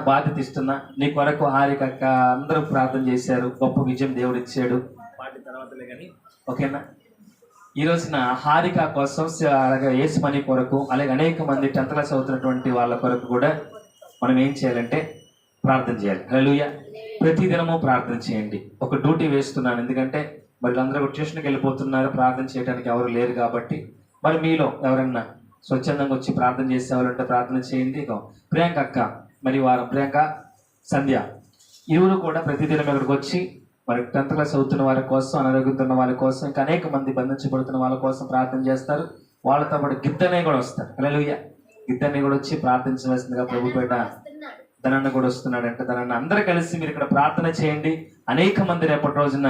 బాధ్యత ఇస్తున్నా. నీ కొరకు హారికక్క అందరూ ప్రార్థన చేశారు, గొప్ప విజయం దేవుడు ఇచ్చాడు. వాటి తర్వాతలే కానీ ఓకేనా. ఈ రోజున హారిక కోసం, అలాగే యేసుమణి కొరకు, అలాగే అనేక మంది 10th క్లాస్ అవుతున్నటువంటి వాళ్ళ కొరకు కూడా మనం ఏం చేయాలంటే ప్రార్థన చేయాలి. హల్లెలూయా. ప్రతి దినము ప్రార్థన చేయండి. ఒక డ్యూటీ వేస్తున్నాను, ఎందుకంటే మరి అందరూ ట్యూషన్కి వెళ్ళిపోతున్నారు, ప్రార్థన చేయడానికి ఎవరు లేరు కాబట్టి. మరి మీలో ఎవరన్నా స్వచ్ఛందంగా వచ్చి ప్రార్థన చేసేవాళ్ళంటే ప్రార్థన చేయండి. ఇక ప్రియాంక అక్క, మరి వారం ప్రియాంక, సంధ్య, ఇరువురు కూడా ప్రతిదినం ఇక్కడికి వచ్చి మరి 10th క్లాస్ అవుతున్న వారి కోసం, అనారోగ్యంతో ఉన్న వాళ్ళ కోసం, ఇంకా అనేక మంది బంధించబడుతున్న వాళ్ళ కోసం ప్రార్థన చేస్తారు. వాళ్ళతో పాటు గిద్దనే కూడా వస్తారు. హల్లెలూయా. గిద్దనే కూడా వచ్చి ప్రార్థించవలసిందిగా ప్రభుపేట ధనన్న కూడా వస్తున్నాడంటే, ధనన్న అందరూ కలిసి మీరు ఇక్కడ ప్రార్థన చేయండి. అనేక మంది రేపటి రోజున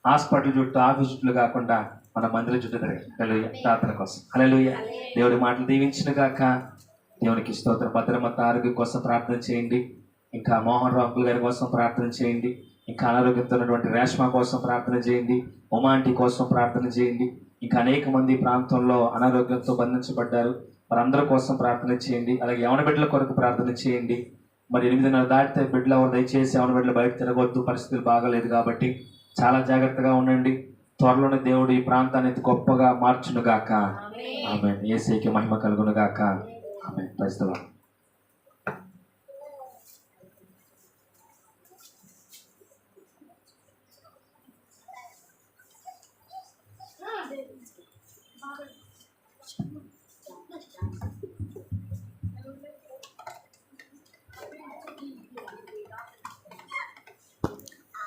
హాస్పిటల్ చుట్టూ, ఆఫీస్ చుట్టూ కాకుండా మన మందిరం చుట్టూ తిరిగి హల్లెలూయా ప్రార్థన కోసం. హల్లెలూయా. దేవుడి మాటలు దీవించిన గాక. దేవునికి స్తోత్రం. భద్రమత ఆరోగ్యం కోసం ప్రార్థన చేయండి. ఇంకా మోహన్ రావు అంకుల్ గారి కోసం ప్రార్థన చేయండి. ఇంకా అనారోగ్యంతో ఉన్నటువంటి రేష్మా కోసం ప్రార్థన చేయండి. ఉమాంటి కోసం ప్రార్థన చేయండి. ఇంకా అనేక మంది ప్రాంతంలో అనారోగ్యంతో బంధించబడ్డారు, వారందరి కోసం ప్రార్థన చేయండి. అలాగే యవన బిడ్డల కొరకు ప్రార్థన చేయండి. మరి 8:30 దాటితే బిడ్డలు ఎవరు దయచేసి యవన బిడ్డలు బయట తిరగొద్దు, పరిస్థితులు బాగాలేదు కాబట్టి చాలా జాగ్రత్తగా ఉండండి. త్వరలోనే దేవుడు ఈ ప్రాంతాన్ని గొప్పగా మార్చునుగాక. ఆమేన్. యేసుకే మహిమ కలుగునుగాక. ఆమేన్. Praise the lord.